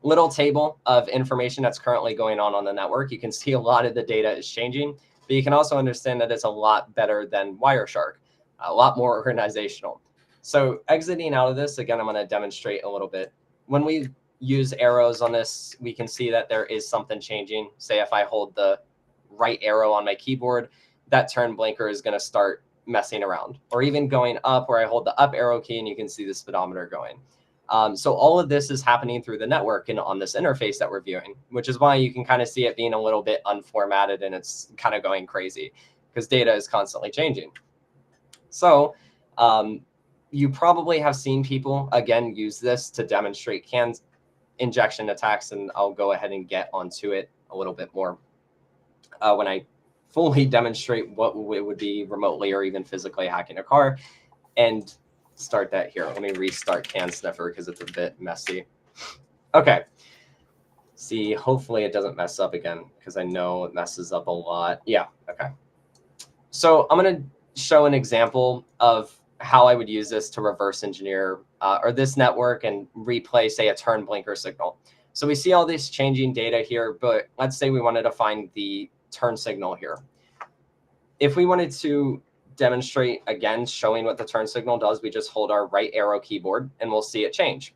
little table of information that's currently going on the network. You can see a lot of the data is changing, but you can also understand that it's a lot better than Wireshark, a lot more organizational. So exiting out of this, again, I'm going to demonstrate a little bit. When we use arrows on this, we can see that there is something changing. Say if I hold the right arrow on my keyboard, that turn blinker is going to start messing around, or even going up where I hold the up arrow key and you can see the speedometer going. So all of this is happening through the network and on this interface that we're viewing, which is why you can kind of see it being a little bit unformatted and it's kind of going crazy because data is constantly changing. So you probably have seen people, again, use this to demonstrate CAN injection attacks, and I'll go ahead and get onto it a little bit more when I fully demonstrate what it would be remotely or even physically hacking a car, and start that here. Let me restart CAN Sniffer because it's a bit messy. Okay. See, hopefully it doesn't mess up again because I know it messes up a lot. Yeah, okay. So I'm going to show an example of how I would use this to reverse engineer or this network and replay, say, a turn blinker signal. So we see all this changing data here, but let's say we wanted to find the turn signal here. If we wanted to demonstrate, again, showing what the turn signal does, we just hold our right arrow keyboard and we'll see it change.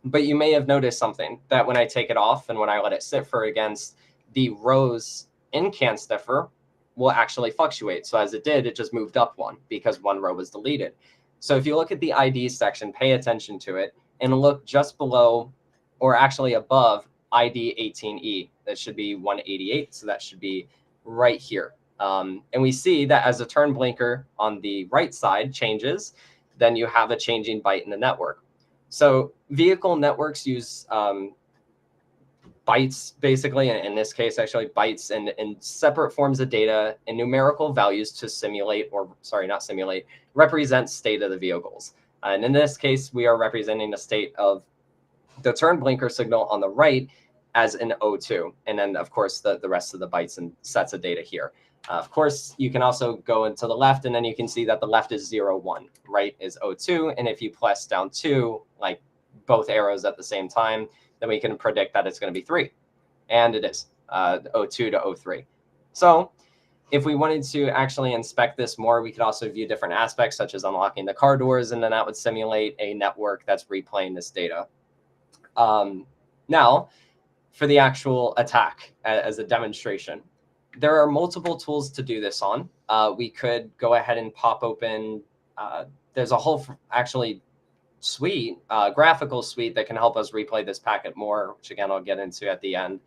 But you may have noticed something, that when I take it off and when I let it sit for against, the rows in CAN Sniffer will actually fluctuate. So as it did, it just moved up one because one row was deleted. So if you look at the ID section, pay attention to it. and look just below, or actually above, ID 18E. That should be 188, so that should be right here. And we see that as the turn blinker on the right side changes, then you have a changing byte in the network. So vehicle networks use bytes, basically, and in this case, actually bytes and separate forms of data and numerical values to simulate, or sorry, not simulate, represent state of the vehicles. And in this case, we are representing the state of the turn blinker signal on the right as an O2. And then, of course, the rest of the bytes and sets of data here. Of course, you can also go into the left, and then you can see that the left is 0, 1, right is O2. And if you press down 2, like both arrows at the same time, then we can predict that it's going to be 3. And it is O2 to O3. So if we wanted to actually inspect this more, we could also view different aspects, such as unlocking the car doors, and then that would simulate a network that's replaying this data. Now, for the actual attack as a demonstration, there are multiple tools to do this on. We could go ahead and pop open, there's a whole actually suite, graphical suite that can help us replay this packet more, which again, I'll get into at the end.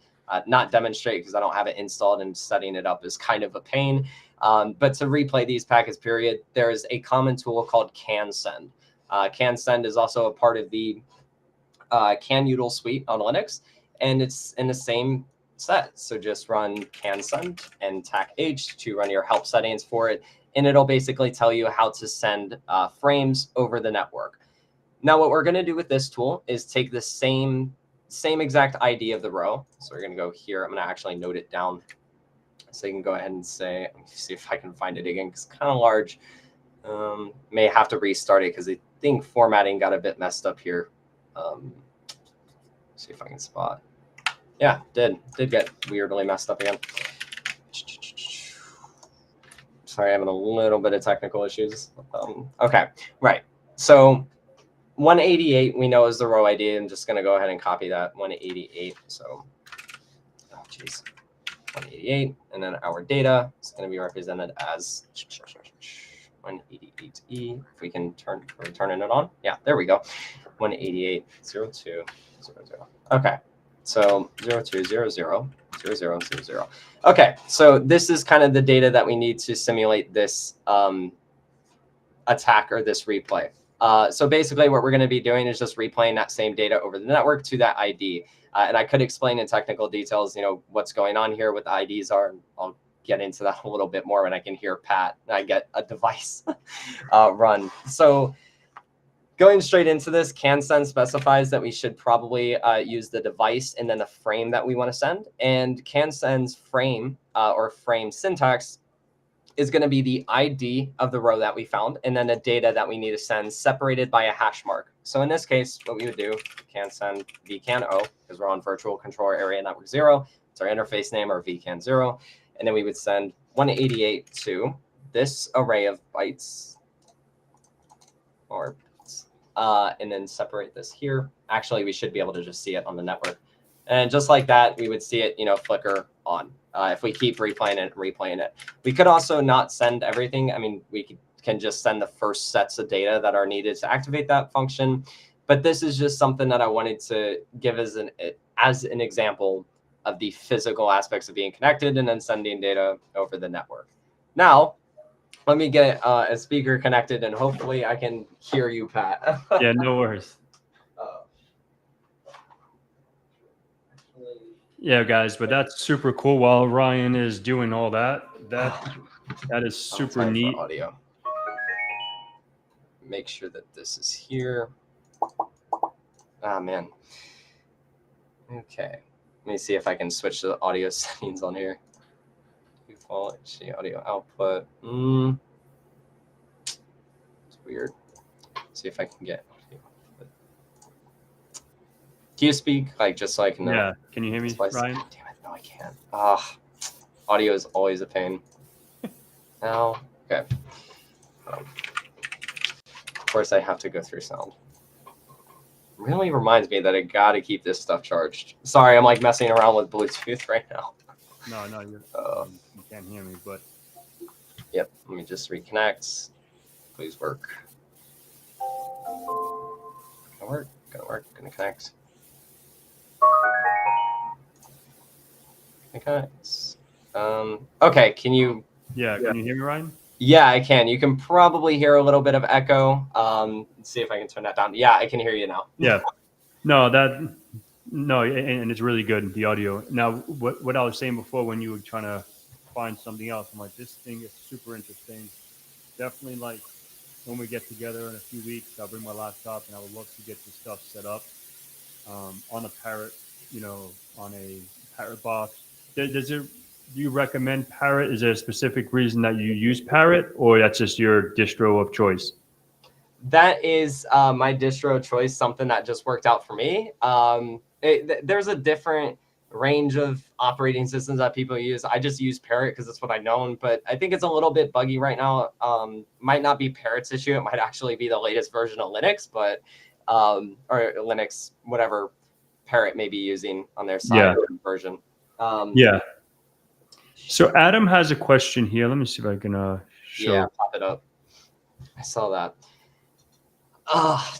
Not demonstrate because I don't have it installed, and setting it up is kind of a pain. But to replay these packets, period, there is a common tool called CanSend. CanSend is also a part of the CanUtil suite on Linux, and it's in the same set. So just run CanSend and TAC-H to run your help settings for it, and it'll basically tell you how to send frames over the network. Now, what we're going to do with this tool is take the same exact ID of the row. So we're going to go here. I'm going to actually note it down so you can go ahead and say, let me see if I can find it again. It's kind of large. May have to restart it because I think formatting got a bit messed up here. See if I can spot. Yeah, did get weirdly messed up again. Sorry, I'm having a little bit of technical issues. Okay, right. So 188 we know is the row ID. I'm just going to go ahead and copy that 188. So, oh geez, 188, and then our data is going to be represented as 188E. If we can turn it on, yeah, there we go. 188.02.00. Okay, so 02.00.00.00. Okay, so this is kind of the data that we need to simulate this attack or this replay. So basically what we're going to be doing is just replaying that same data over the network to that ID. And I could explain in technical details, what's going on here, what the IDs are. I'll get into that a little bit more when I can hear Pat and I get a device run. So going straight into this, CanSend specifies that we should probably use the device and then the frame that we want to send. And CanSend's frame or frame syntax is going to be the ID of the row that we found, and then the data that we need to send separated by a hash mark. So in this case, what we would do, CanSend vcan0, because we're on virtual controller area network 0. It's our interface name, or vcan0. And then we would send 188 to this array of bytes, and then separate this here. Actually, we should be able to just see it on the network. And just like that, we would see it, flicker on. If we keep replaying it. We could also not send everything. I mean, we can just send the first sets of data that are needed to activate that function. But this is just something that I wanted to give as an example of the physical aspects of being connected and then sending data over the network. Now, let me get a speaker connected, and hopefully I can hear you, Pat. Yeah, no worries. Yeah, guys, but that's super cool. While Ryan is doing all that is super neat. Audio. Make sure that this is here. Ah, man. Okay. Let me see if I can switch to the audio settings on here. Default HC audio output. It's weird. See if I can get audio. Do you speak just so I can know? Yeah. Can you hear me, Ryan? Damn it. No, I can't. Audio is always a pain. Now, okay. Of course, I have to go through sound. Really reminds me that I gotta keep this stuff charged. Sorry, I'm messing around with Bluetooth right now. No, you can't hear me, but. Yep, let me just reconnect. Please work. Can it work? Gonna work. Gonna connect. Connect. Okay. Can you? Yeah, can you hear me, Ryan? Yeah, I can. You can probably hear a little bit of echo. Let's see if I can turn that down. Yeah, I can hear you now. Yeah. No, and it's really good, the audio. Now, what I was saying before when you were trying to find something else, I'm like, this thing is super interesting. Definitely, like, when we get together in a few weeks, I'll bring my laptop and I would love to get this stuff set up on a Parrot, on a Parrot box. Do you recommend Parrot? Is there a specific reason that you use Parrot, or that's just your distro of choice? That is my distro choice, something that just worked out for me. There's a different range of operating systems that people use. I just use Parrot because that's what I know, but I think it's a little bit buggy right now. Might not be Parrot's issue. It might actually be the latest version of Linux, but or Linux, whatever Parrot may be using on their side version. Yeah. So Adam has a question here. Let me see if I can show. Yeah, pop it up. I saw that.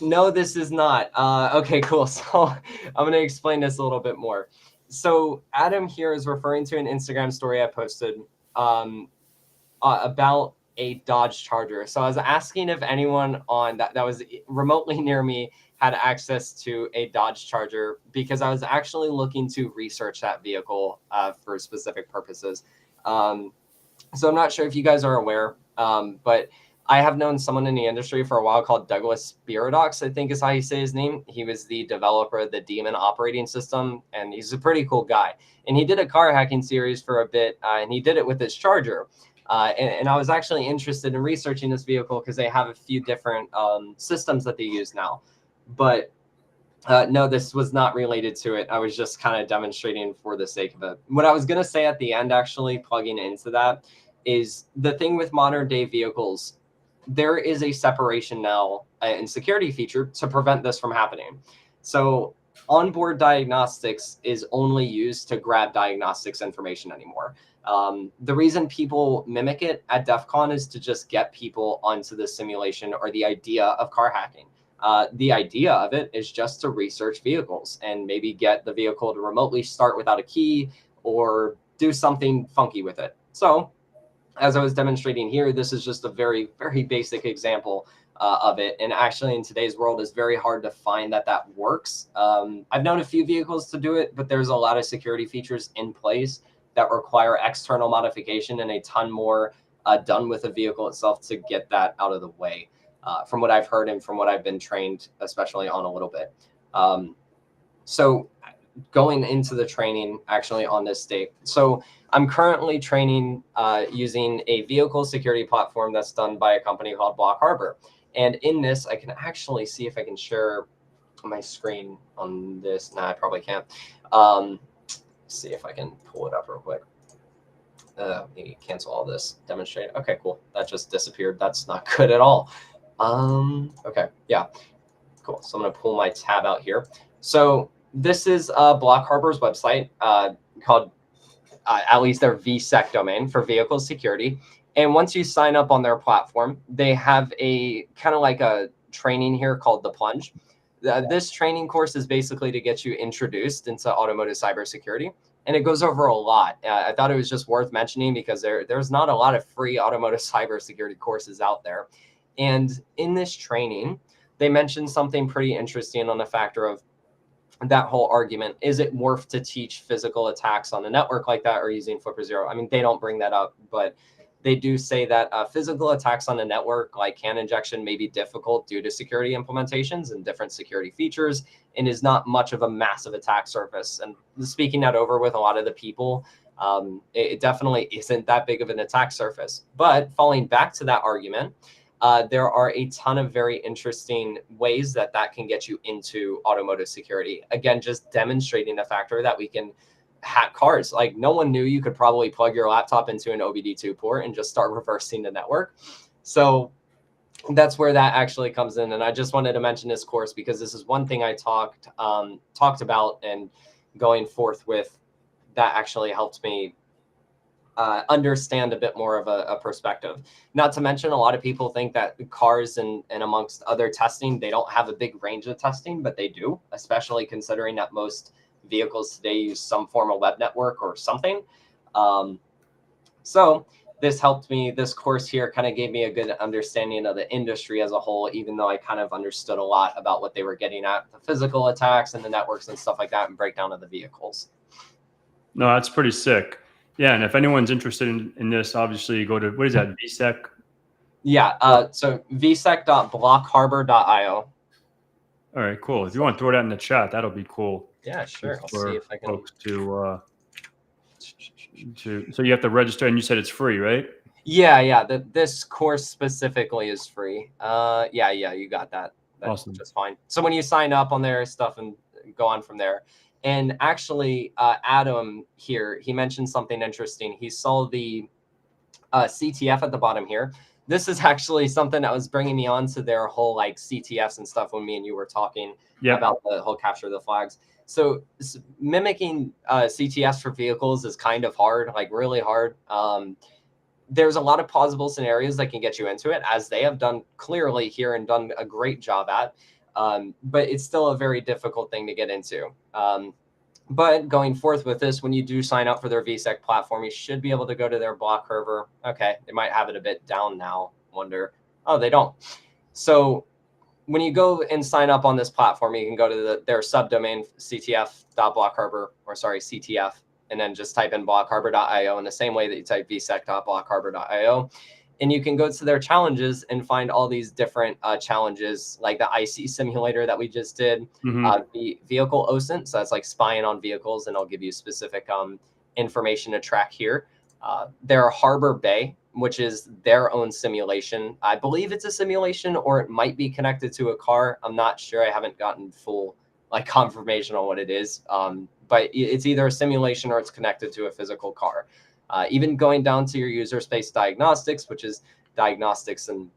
No, this is not. Okay, cool. So I'm going to explain this a little bit more. So Adam here is referring to an Instagram story I posted about a Dodge Charger. So I was asking if anyone on that was remotely near me had access to a Dodge Charger, because I was actually looking to research that vehicle for specific purposes. So I'm not sure if you guys are aware, but I have known someone in the industry for a while called Douglas Spirodox, I think is how you say his name. He was the developer of the Daemon operating system, and he's a pretty cool guy. And he did a car hacking series for a bit, and he did it with his Charger. And I was actually interested in researching this vehicle because they have a few different systems that they use now. But no, this was not related to it. I was just kind of demonstrating for the sake of it. What I was going to say at the end, actually plugging into that, is the thing with modern day vehicles. There is a separation now in security feature to prevent this from happening. So onboard diagnostics is only used to grab diagnostics information anymore. The reason people mimic it at DEF CON is to just get people onto the simulation or the idea of car hacking. The idea of it is just to research vehicles and maybe get the vehicle to remotely start without a key or do something funky with it. So as I was demonstrating here, this is just a very, very basic example of it. And actually in today's world, it's very hard to find that works. I've known a few vehicles to do it, but there's a lot of security features in place that require external modification and a ton more done with the vehicle itself to get that out of the way. From what I've heard and from what I've been trained, especially on a little bit. So going into the training actually on this date. So I'm currently training using a vehicle security platform that's done by a company called Block Harbor. And in this, I can actually see if I can share my screen on this. Nah, I probably can't. See if I can pull it up real quick. Maybe cancel all this, demonstrate. Okay, cool. That just disappeared. That's not good at all. Okay, yeah, cool. So I'm gonna pull my tab out here. So this is Block Harbor's website called, at least their VSec domain for vehicle security. And once you sign up on their platform, they have a kind of like a training here called The Plunge. This training course is basically to get you introduced into automotive cybersecurity. And it goes over a lot. I thought it was just worth mentioning because there's not a lot of free automotive cybersecurity courses out there. And in this training, they mentioned something pretty interesting on the factor of that whole argument. Is it worth to teach physical attacks on a network like that or using Flipper Zero? I mean, they don't bring that up, but they do say that physical attacks on a network like can injection may be difficult due to security implementations and different security features and is not much of a massive attack surface. And speaking that over with a lot of the people, it definitely isn't that big of an attack surface. But falling back to that argument, there are a ton of very interesting ways that can get you into automotive security. Again, just demonstrating the factor that we can hack cars. Like no one knew you could probably plug your laptop into an OBD2 port and just start reversing the network. So that's where that actually comes in. And I just wanted to mention this course because this is one thing I talked about and going forth with that actually helped me understand a bit more of a perspective. Not to mention, a lot of people think that cars and amongst other testing, they don't have a big range of testing, but they do, especially considering that most vehicles today use some form of web network or something. So this helped me, this course here kind of gave me a good understanding of the industry as a whole, even though I kind of understood a lot about what they were getting at, the physical attacks and the networks and stuff like that, and breakdown of the vehicles. No, that's pretty sick. Yeah, and if anyone's interested in this, obviously you go to, what is that, VSec? Yeah, so vsec.blockharbor.io. All right, cool. If you want to throw that in the chat, that'll be cool. Yeah, sure. I'll For see if I can. folks to so you have to register, and you said it's free, right? Yeah. This course specifically is free. Yeah, you got that. That's Awesome. just fine. So when you sign up on their stuff and go on from there. And actually, Adam here, he mentioned something interesting. He saw the CTF at the bottom here. This is actually something that was bringing me on to their whole like CTFs and stuff when me and you were talking about the whole capture of the flags. So mimicking CTFs for vehicles is kind of hard, like really hard. There's a lot of plausible scenarios that can get you into it, as they have done clearly here and done a great job at. But it's still a very difficult thing to get into. But going forth with this, when you do sign up for their VSec platform, you should be able to go to their block server. Okay, they might have it a bit down now. Wonder. Oh, they don't. So when you go and sign up on this platform, you can go to their subdomain ctf.blockharbor, or sorry, CTF, and then just type in blockharbor.io in the same way that you type vsec.blockharbor.io. And you can go to their challenges and find all these different challenges, like the IC simulator that we just did, the vehicle OSINT. So that's like spying on vehicles, and I'll give you specific information to track here. Their Harbor Bay, which is their own simulation. I believe it's a simulation, or it might be connected to a car. I'm not sure. I haven't gotten full like confirmation on what it is. But it's either a simulation or it's connected to a physical car. Even going down to your user space diagnostics, which is diagnostics and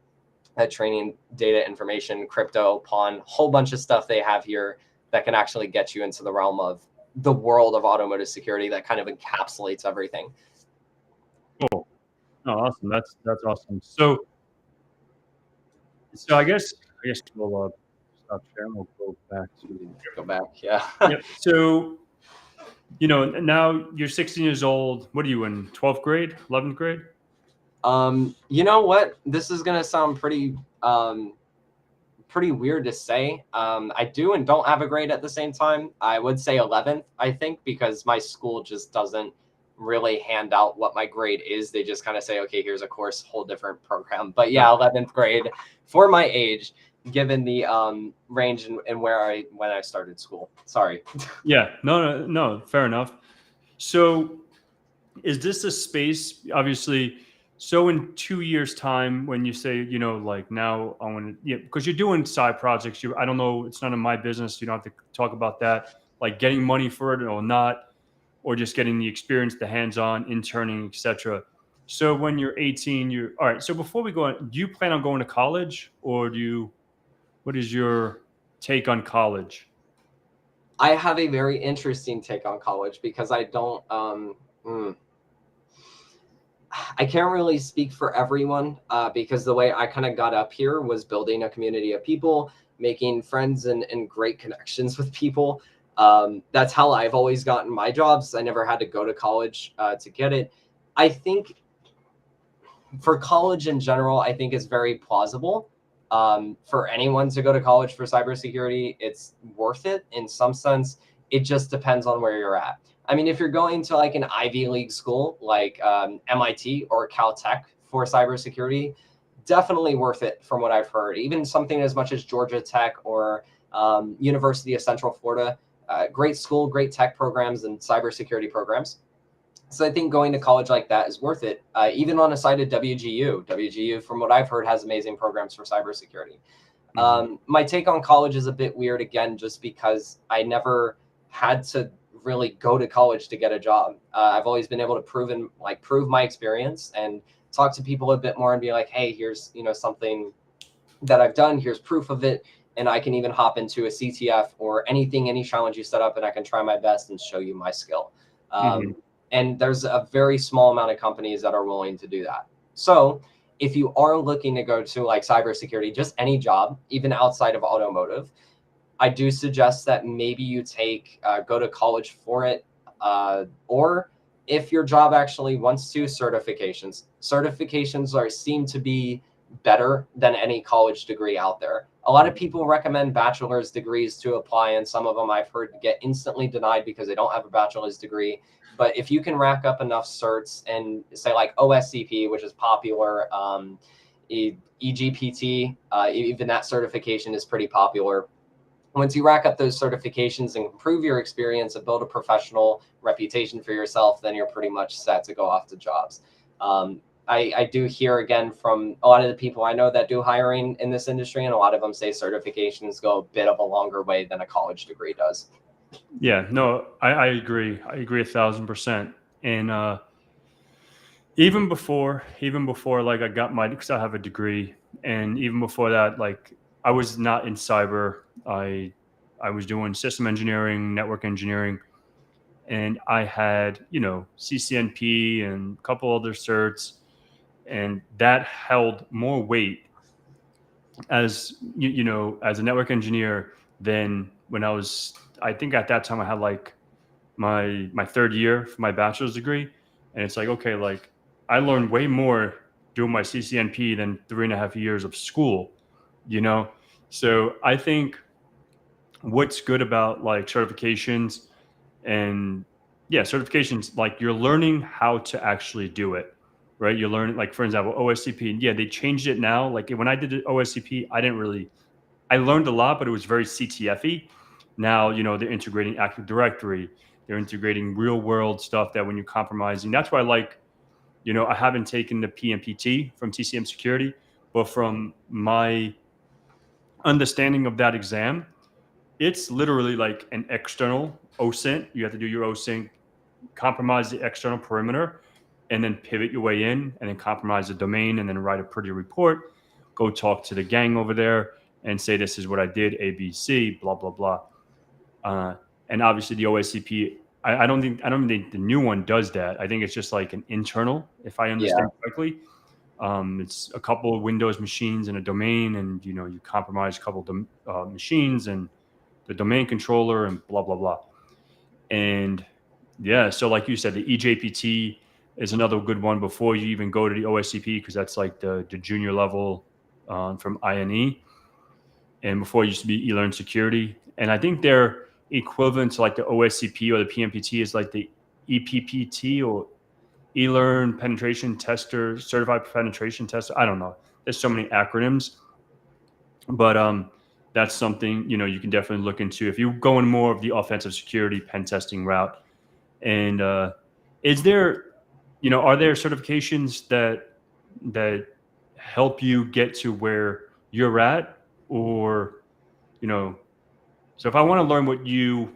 training data information, crypto, pawn, whole bunch of stuff they have here that can actually get you into the realm of the world of automotive security that kind of encapsulates everything. Cool. Oh, awesome. That's awesome. So I guess we'll stop sharing. We'll go back. Yeah. Yep. So, now you're 16 years old. What are you in 12th grade, 11th grade? You know what? This is gonna sound pretty weird to say. I do and don't have a grade at the same time. I would say 11th, I think, because my school just doesn't really hand out what my grade is. They just kind of say, okay, here's a course, whole different program. But yeah, 11th grade for my age, given the range and when I started school. Sorry. Yeah, no, fair enough. So is this a space, obviously, so in 2 years time, when you say, like now I want to, because you're doing side projects, I don't know, it's none of my business. You don't have to talk about that, like getting money for it or not, or just getting the experience, the hands-on, interning, etc. So when you're 18, all right. So before we go on, do you plan on going to college, or what is your take on college? I have a very interesting take on college because I don't, I can't really speak for everyone because the way I kind of got up here was building a community of people, making friends and great connections with people. That's how I've always gotten my jobs. I never had to go to college to get it. I think for college in general, I think it's very plausible for anyone to go to college for cybersecurity. It's worth it in some sense. It just depends on where you're at. I mean, if you're going to like an Ivy League school like MIT or Caltech for cybersecurity, definitely worth it from what I've heard. Even something as much as Georgia Tech or University of Central Florida, great school, great tech programs and cybersecurity programs. So I think going to college like that is worth it. Even on a site at WGU, from what I've heard, has amazing programs for cybersecurity. My take on college is a bit weird, again, just because I never had to really go to college to get a job. I've always been able to prove my experience and talk to people a bit more and be like, hey, here's something that I've done. Here's proof of it. And I can even hop into a CTF or any challenge you set up, and I can try my best and show you my skill. And there's a very small amount of companies that are willing to do that. So if you are looking to go to like cybersecurity, just any job, even outside of automotive, I do suggest that maybe you go to college for it, or if your job actually wants to, certifications. Certifications seem to be better than any college degree out there. A lot of people recommend bachelor's degrees to apply, and some of them I've heard get instantly denied because they don't have a bachelor's degree. But if you can rack up enough certs and say like OSCP, which is popular, EGPT, even that certification is pretty popular. Once you rack up those certifications and improve your experience and build a professional reputation for yourself, then you're pretty much set to go off to jobs. I do hear again from a lot of the people I know that do hiring in this industry, and a lot of them say certifications go a bit of a longer way than a college degree does. Yeah, no, I agree. I agree 1,000%. And even before like I got my, because I have a degree, and even before that, like I was not in cyber. I was doing system engineering, network engineering, and I had, CCNP and a couple other certs, and that held more weight as as a network engineer than when I think at that time I had like my third year for my bachelor's degree. And it's like, okay, like I learned way more doing my CCNP than 3.5 years of school, you know? So I think what's good about like certifications and yeah, certifications, like you're learning how to actually do it, right? You're learning, like, for example, OSCP. And yeah, they changed it now. Like when I did OSCP, I learned a lot, but it was very CTF-y. Now, they're integrating Active Directory. They're integrating real world stuff that when you're compromising, that's why I like, I haven't taken the PMPT from TCM Security, but from my understanding of that exam, it's literally like an external OSINT. You have to do your OSINT, compromise the external perimeter, and then pivot your way in, and then compromise the domain, and then write a pretty report. Go talk to the gang over there and say, this is what I did, A, B, C, blah, blah, blah. And obviously the OSCP, I don't think the new one does that. I think it's just like an internal, if I Yeah. understand correctly. It's a couple of Windows machines and a domain, and you compromise a couple of machines and the domain controller and blah blah blah. And yeah, so like you said, the EJPT is another good one before you even go to the OSCP, because that's like the junior level from INE, and before it used to be eLearn Security. And I think they're equivalent to like the OSCP or the PMPT is like the EPPT or eLearn Penetration Tester, Certified Penetration Tester. I don't know. There's so many acronyms, but that's something you can definitely look into if you go in more of the offensive security pen testing route. And is there, are there certifications that help you get to where you're at, or you know so if I want to learn what you're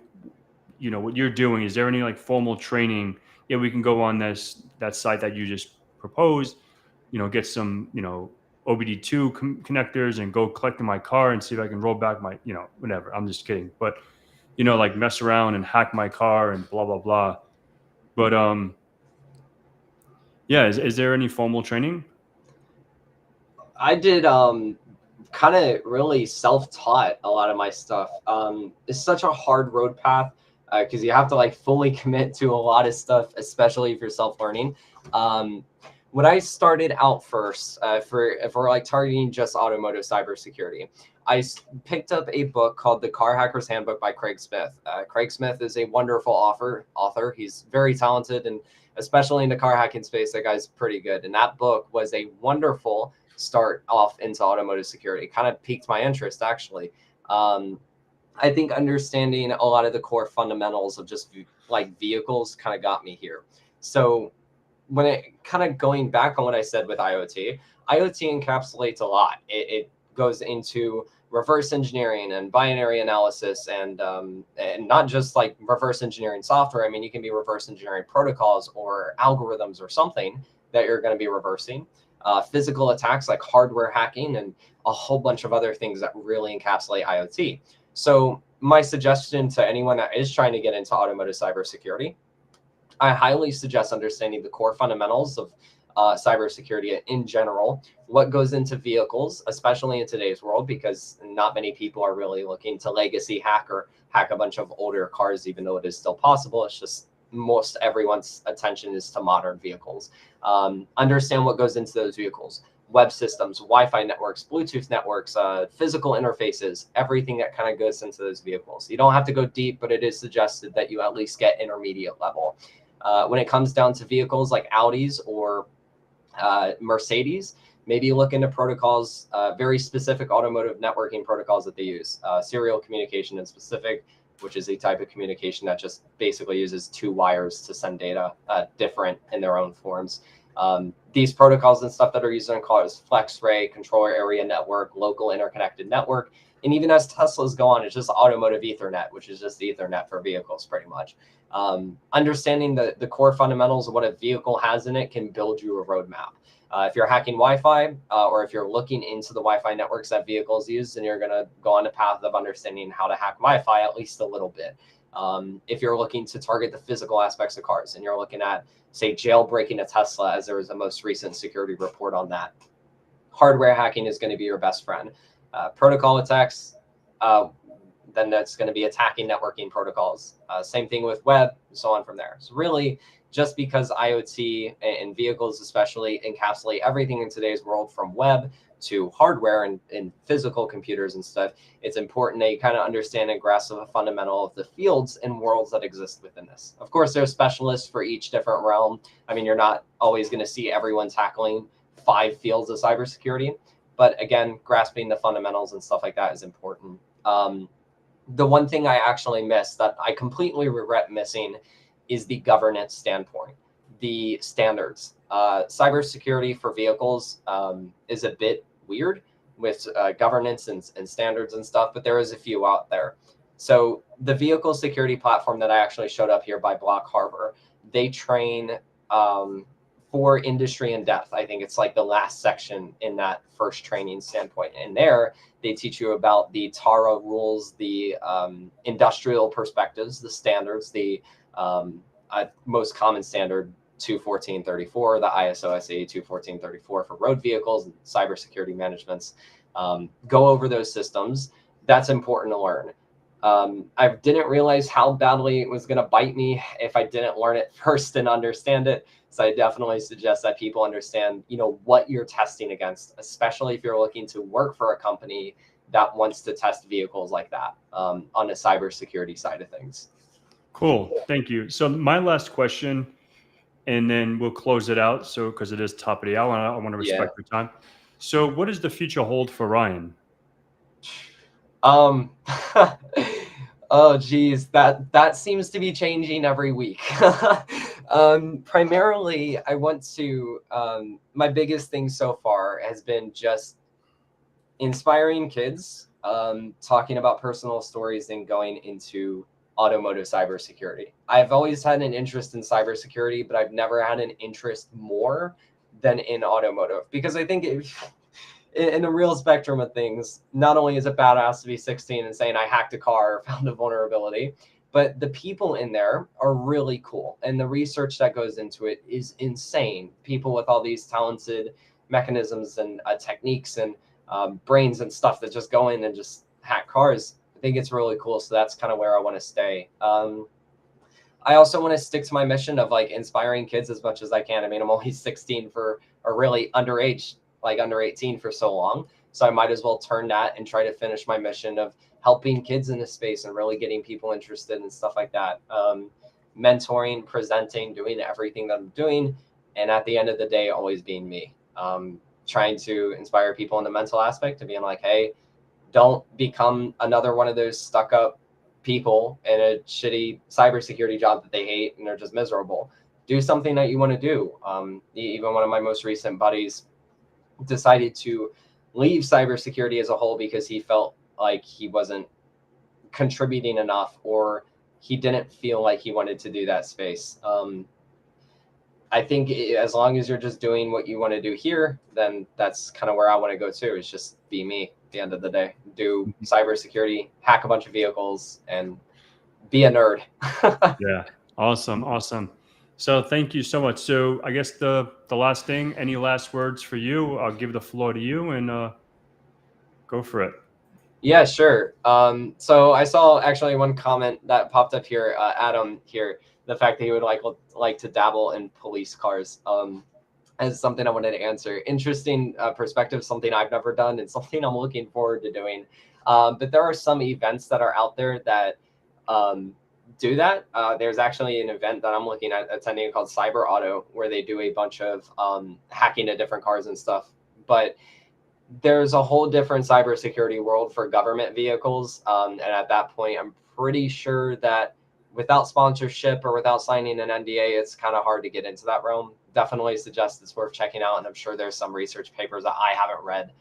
doing, is there any like formal training? Yeah, we can go on that site that you just proposed, get some OBD2 connectors and go collect in my car and see if I can roll back my whatever. I'm just kidding, but like mess around and hack my car and blah blah blah. But yeah, is there any formal training? I did kind of really self-taught a lot of my stuff. It's such a hard road path because you have to like fully commit to a lot of stuff, especially if you're self-learning. When I started out first, if we're like targeting just automotive cybersecurity, picked up a book called The Car Hacker's Handbook by Craig Smith. Craig Smith is a wonderful author. He's very talented, and especially in the car hacking space, that guy's pretty good. And that book was a wonderful start off into automotive security. Kind of piqued my interest, actually. I think understanding a lot of the core fundamentals of just like vehicles kind of got me here. So when it kind of going back on what I said with IoT encapsulates a lot. It goes into reverse engineering and binary analysis, and not just like reverse engineering software. I mean, you can be reverse engineering protocols or algorithms or something that you're going to be reversing. Physical attacks like hardware hacking, and a whole bunch of other things that really encapsulate IoT. So my suggestion to anyone that is trying to get into automotive cybersecurity, I highly suggest understanding the core fundamentals of cybersecurity in general, what goes into vehicles, especially in today's world, because not many people are really looking to legacy hack or hack a bunch of older cars, even though it is still possible. It's just most everyone's attention is to modern vehicles. Understand what goes into those vehicles, web systems, Wi-Fi networks, Bluetooth networks, physical interfaces, everything that kind of goes into those vehicles. You don't have to go deep, but it is suggested that you at least get intermediate level. When it comes down to vehicles like Audis or Mercedes, maybe look into protocols, very specific automotive networking protocols that they use, serial communication in specific, which is a type of communication that just basically uses two wires to send data, different in their own forms. These protocols and stuff that are used in cars, FlexRay, controller area network, local interconnected network, and even as Teslas go on, it's just automotive Ethernet, which is just Ethernet for vehicles pretty much. Understanding the core fundamentals of what a vehicle has in it can build you a roadmap. If you're hacking Wi-Fi, or if you're looking into the Wi-Fi networks that vehicles use, then you're going to go on a path of understanding how to hack Wi-Fi at least a little bit. If you're looking to target the physical aspects of cars and you're looking at, say, jailbreaking a Tesla, as there was a most recent security report on that, hardware hacking is going to be your best friend. Protocol attacks, then that's going to be attacking networking protocols. Same thing with web, and so on from there. So really, just because IoT and vehicles especially encapsulate everything in today's world from web to hardware and physical computers and stuff, it's important that you kind of understand and grasp the fundamental of the fields and worlds that exist within this. Of course, there's specialists for each different realm. I mean, you're not always going to see everyone tackling 5 fields of cybersecurity, but again, grasping the fundamentals and stuff like that is important. The one thing I actually missed that I completely regret missing is the governance standpoint, the standards. Cybersecurity for vehicles is a bit weird with governance and standards and stuff, but there is a few out there. So the vehicle security platform that I actually showed up here by Block Harbor, they train for industry in depth. I think it's like the last section in that first training standpoint. And there they teach you about the TARA rules, the industrial perspectives, the standards, the most common standard 21434, the ISO SAE 21434 for road vehicles and cybersecurity managements. Go over those systems. That's important to learn. I didn't realize how badly it was going to bite me if I didn't learn it first and understand it. So I definitely suggest that people understand, what you're testing against, especially if you're looking to work for a company that wants to test vehicles like that on the cybersecurity side of things. Cool. Thank you. So my last question, and then we'll close it out. So, because it is top of the hour, I want to respect your time. So what does the future hold for Ryan? Oh geez, that seems to be changing every week. Primarily, I want to, my biggest thing so far has been just inspiring kids, talking about personal stories and going into automotive cybersecurity. I've always had an interest in cybersecurity, but I've never had an interest more than in automotive, because I think in the real spectrum of things, not only is it badass to be 16 and saying I hacked a car or found a vulnerability, but the people in there are really cool. And the research that goes into it is insane. People with all these talented mechanisms and techniques and brains and stuff that just go in and just hack cars. I think it's really cool. So that's kind of where I want to stay. I also want to stick to my mission of like inspiring kids as much as I can. I mean, I'm only 16 for a really underage, like under 18 for so long. So I might as well turn that and try to finish my mission of helping kids in this space and really getting people interested and stuff like that. Mentoring, presenting, doing everything that I'm doing. And at the end of the day, always being me. Trying to inspire people in the mental aspect of being like, hey, don't become another one of those stuck up people in a shitty cybersecurity job that they hate and they're just miserable. Do something that you want to do. Even one of my most recent buddies decided to leave cybersecurity as a whole because he felt like he wasn't contributing enough, or he didn't feel like he wanted to do that space. I think as long as you're just doing what you want to do here, then that's kind of where I want to go too. Is just be me at the end of the day. Do cybersecurity, hack a bunch of vehicles, and be a nerd. Yeah. Awesome. So thank you so much. So I guess the last thing, any last words for you? I'll give the floor to you and go for it. Yeah, sure. So I saw actually one comment that popped up here, Adam here, the fact that he would like to dabble in police cars. As something I wanted to answer. Interesting perspective, something I've never done, and something I'm looking forward to doing. But there are some events that are out there that um, do that. There's actually an event that I'm looking at attending called Cyber Auto, where they do a bunch of hacking to different cars and stuff. But there's a whole different cybersecurity world for government vehicles. And at that point, I'm pretty sure that without sponsorship or without signing an NDA, it's kind of hard to get into that realm. Definitely suggest it's worth checking out. And I'm sure there's some research papers that I haven't read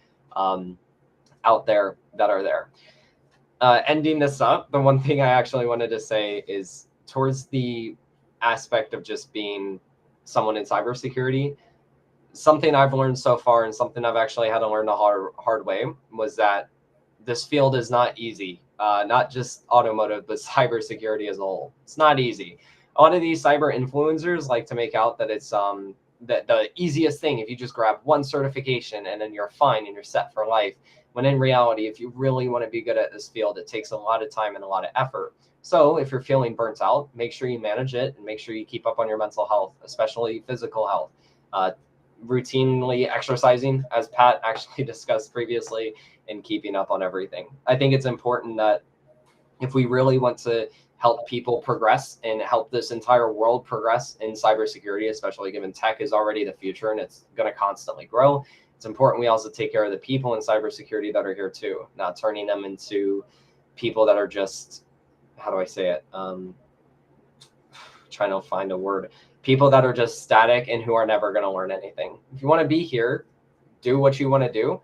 out there that are there. Ending this up, the one thing I actually wanted to say is towards the aspect of just being someone in cybersecurity, something I've learned so far and something I've actually had to learn the hard way was that this field is not easy. Not just automotive, but cybersecurity as a whole. It's not easy. A lot of these cyber influencers like to make out that it's the easiest thing if you just grab one certification and then you're fine and you're set for life. When in reality, if you really want to be good at this field, it takes a lot of time and a lot of effort. So if you're feeling burnt out, make sure you manage it and make sure you keep up on your mental health, especially physical health. Routinely exercising, as Pat actually discussed previously, and keeping up on everything. I think it's important that if we really want to help people progress and help this entire world progress in cybersecurity, especially given tech is already the future and it's going to constantly grow, it's important we also take care of the people in cybersecurity that are here too, not turning them into people that are just, how do I say it? Trying to find a word. People that are just static and who are never going to learn anything. If you want to be here, do what you want to do.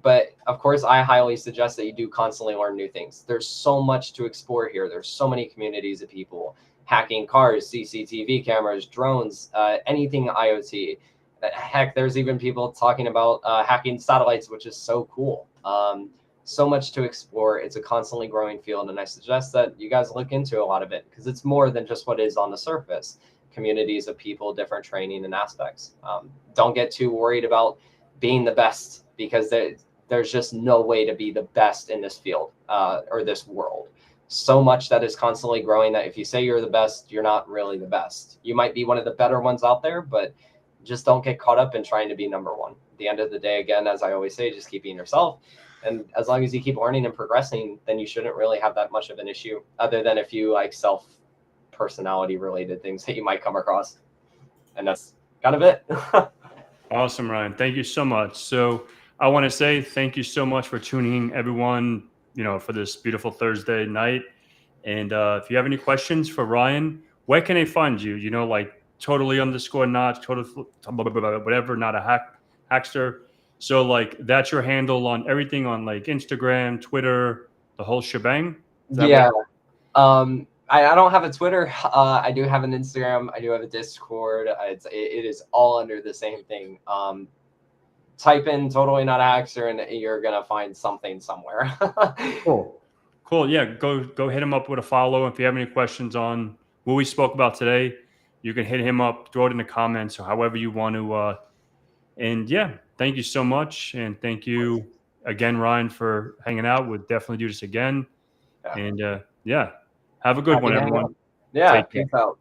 But of course, I highly suggest that you do constantly learn new things. There's so much to explore here. There's so many communities of people hacking cars, CCTV cameras, drones, anything IoT. Heck, there's even people talking about hacking satellites, which is so cool. So much to explore. It's a constantly growing field, and I suggest that you guys look into a lot of it because it's more than just what is on the surface. Communities of people, different training and aspects. Don't get too worried about being the best because there's just no way to be the best in this field or this world. So much that is constantly growing that if you say you're the best, you're not really the best. You might be one of the better ones out there, but just don't get caught up in trying to be number one. At the end of the day, again, as I always say, just keep being yourself. And as long as you keep learning and progressing, then you shouldn't really have that much of an issue other than a few like self personality related things that you might come across. And that's kind of it. Awesome, Ryan. Thank you so much. So I want to say thank you so much for tuning in, everyone, for this beautiful Thursday night. And if you have any questions for Ryan, where can they find you? Like totally underscore not total whatever, not a hackster. So like that's your handle on everything on like Instagram, Twitter, the whole shebang. Is that Yeah. I don't have a Twitter. I do have an Instagram. I do have a Discord. It is all under the same thing. Type in totally not a hackster and you're going to find something somewhere. Cool. Yeah. Go hit him up with a follow. If you have any questions on what we spoke about today, you can hit him up, throw it in the comments or however you want to. And yeah, thank you so much. And thank you again, Ryan, for hanging out. We'll definitely do this again. Yeah. And yeah, have a good Happy one, to hang everyone. out. Yeah. Take care. Peace out.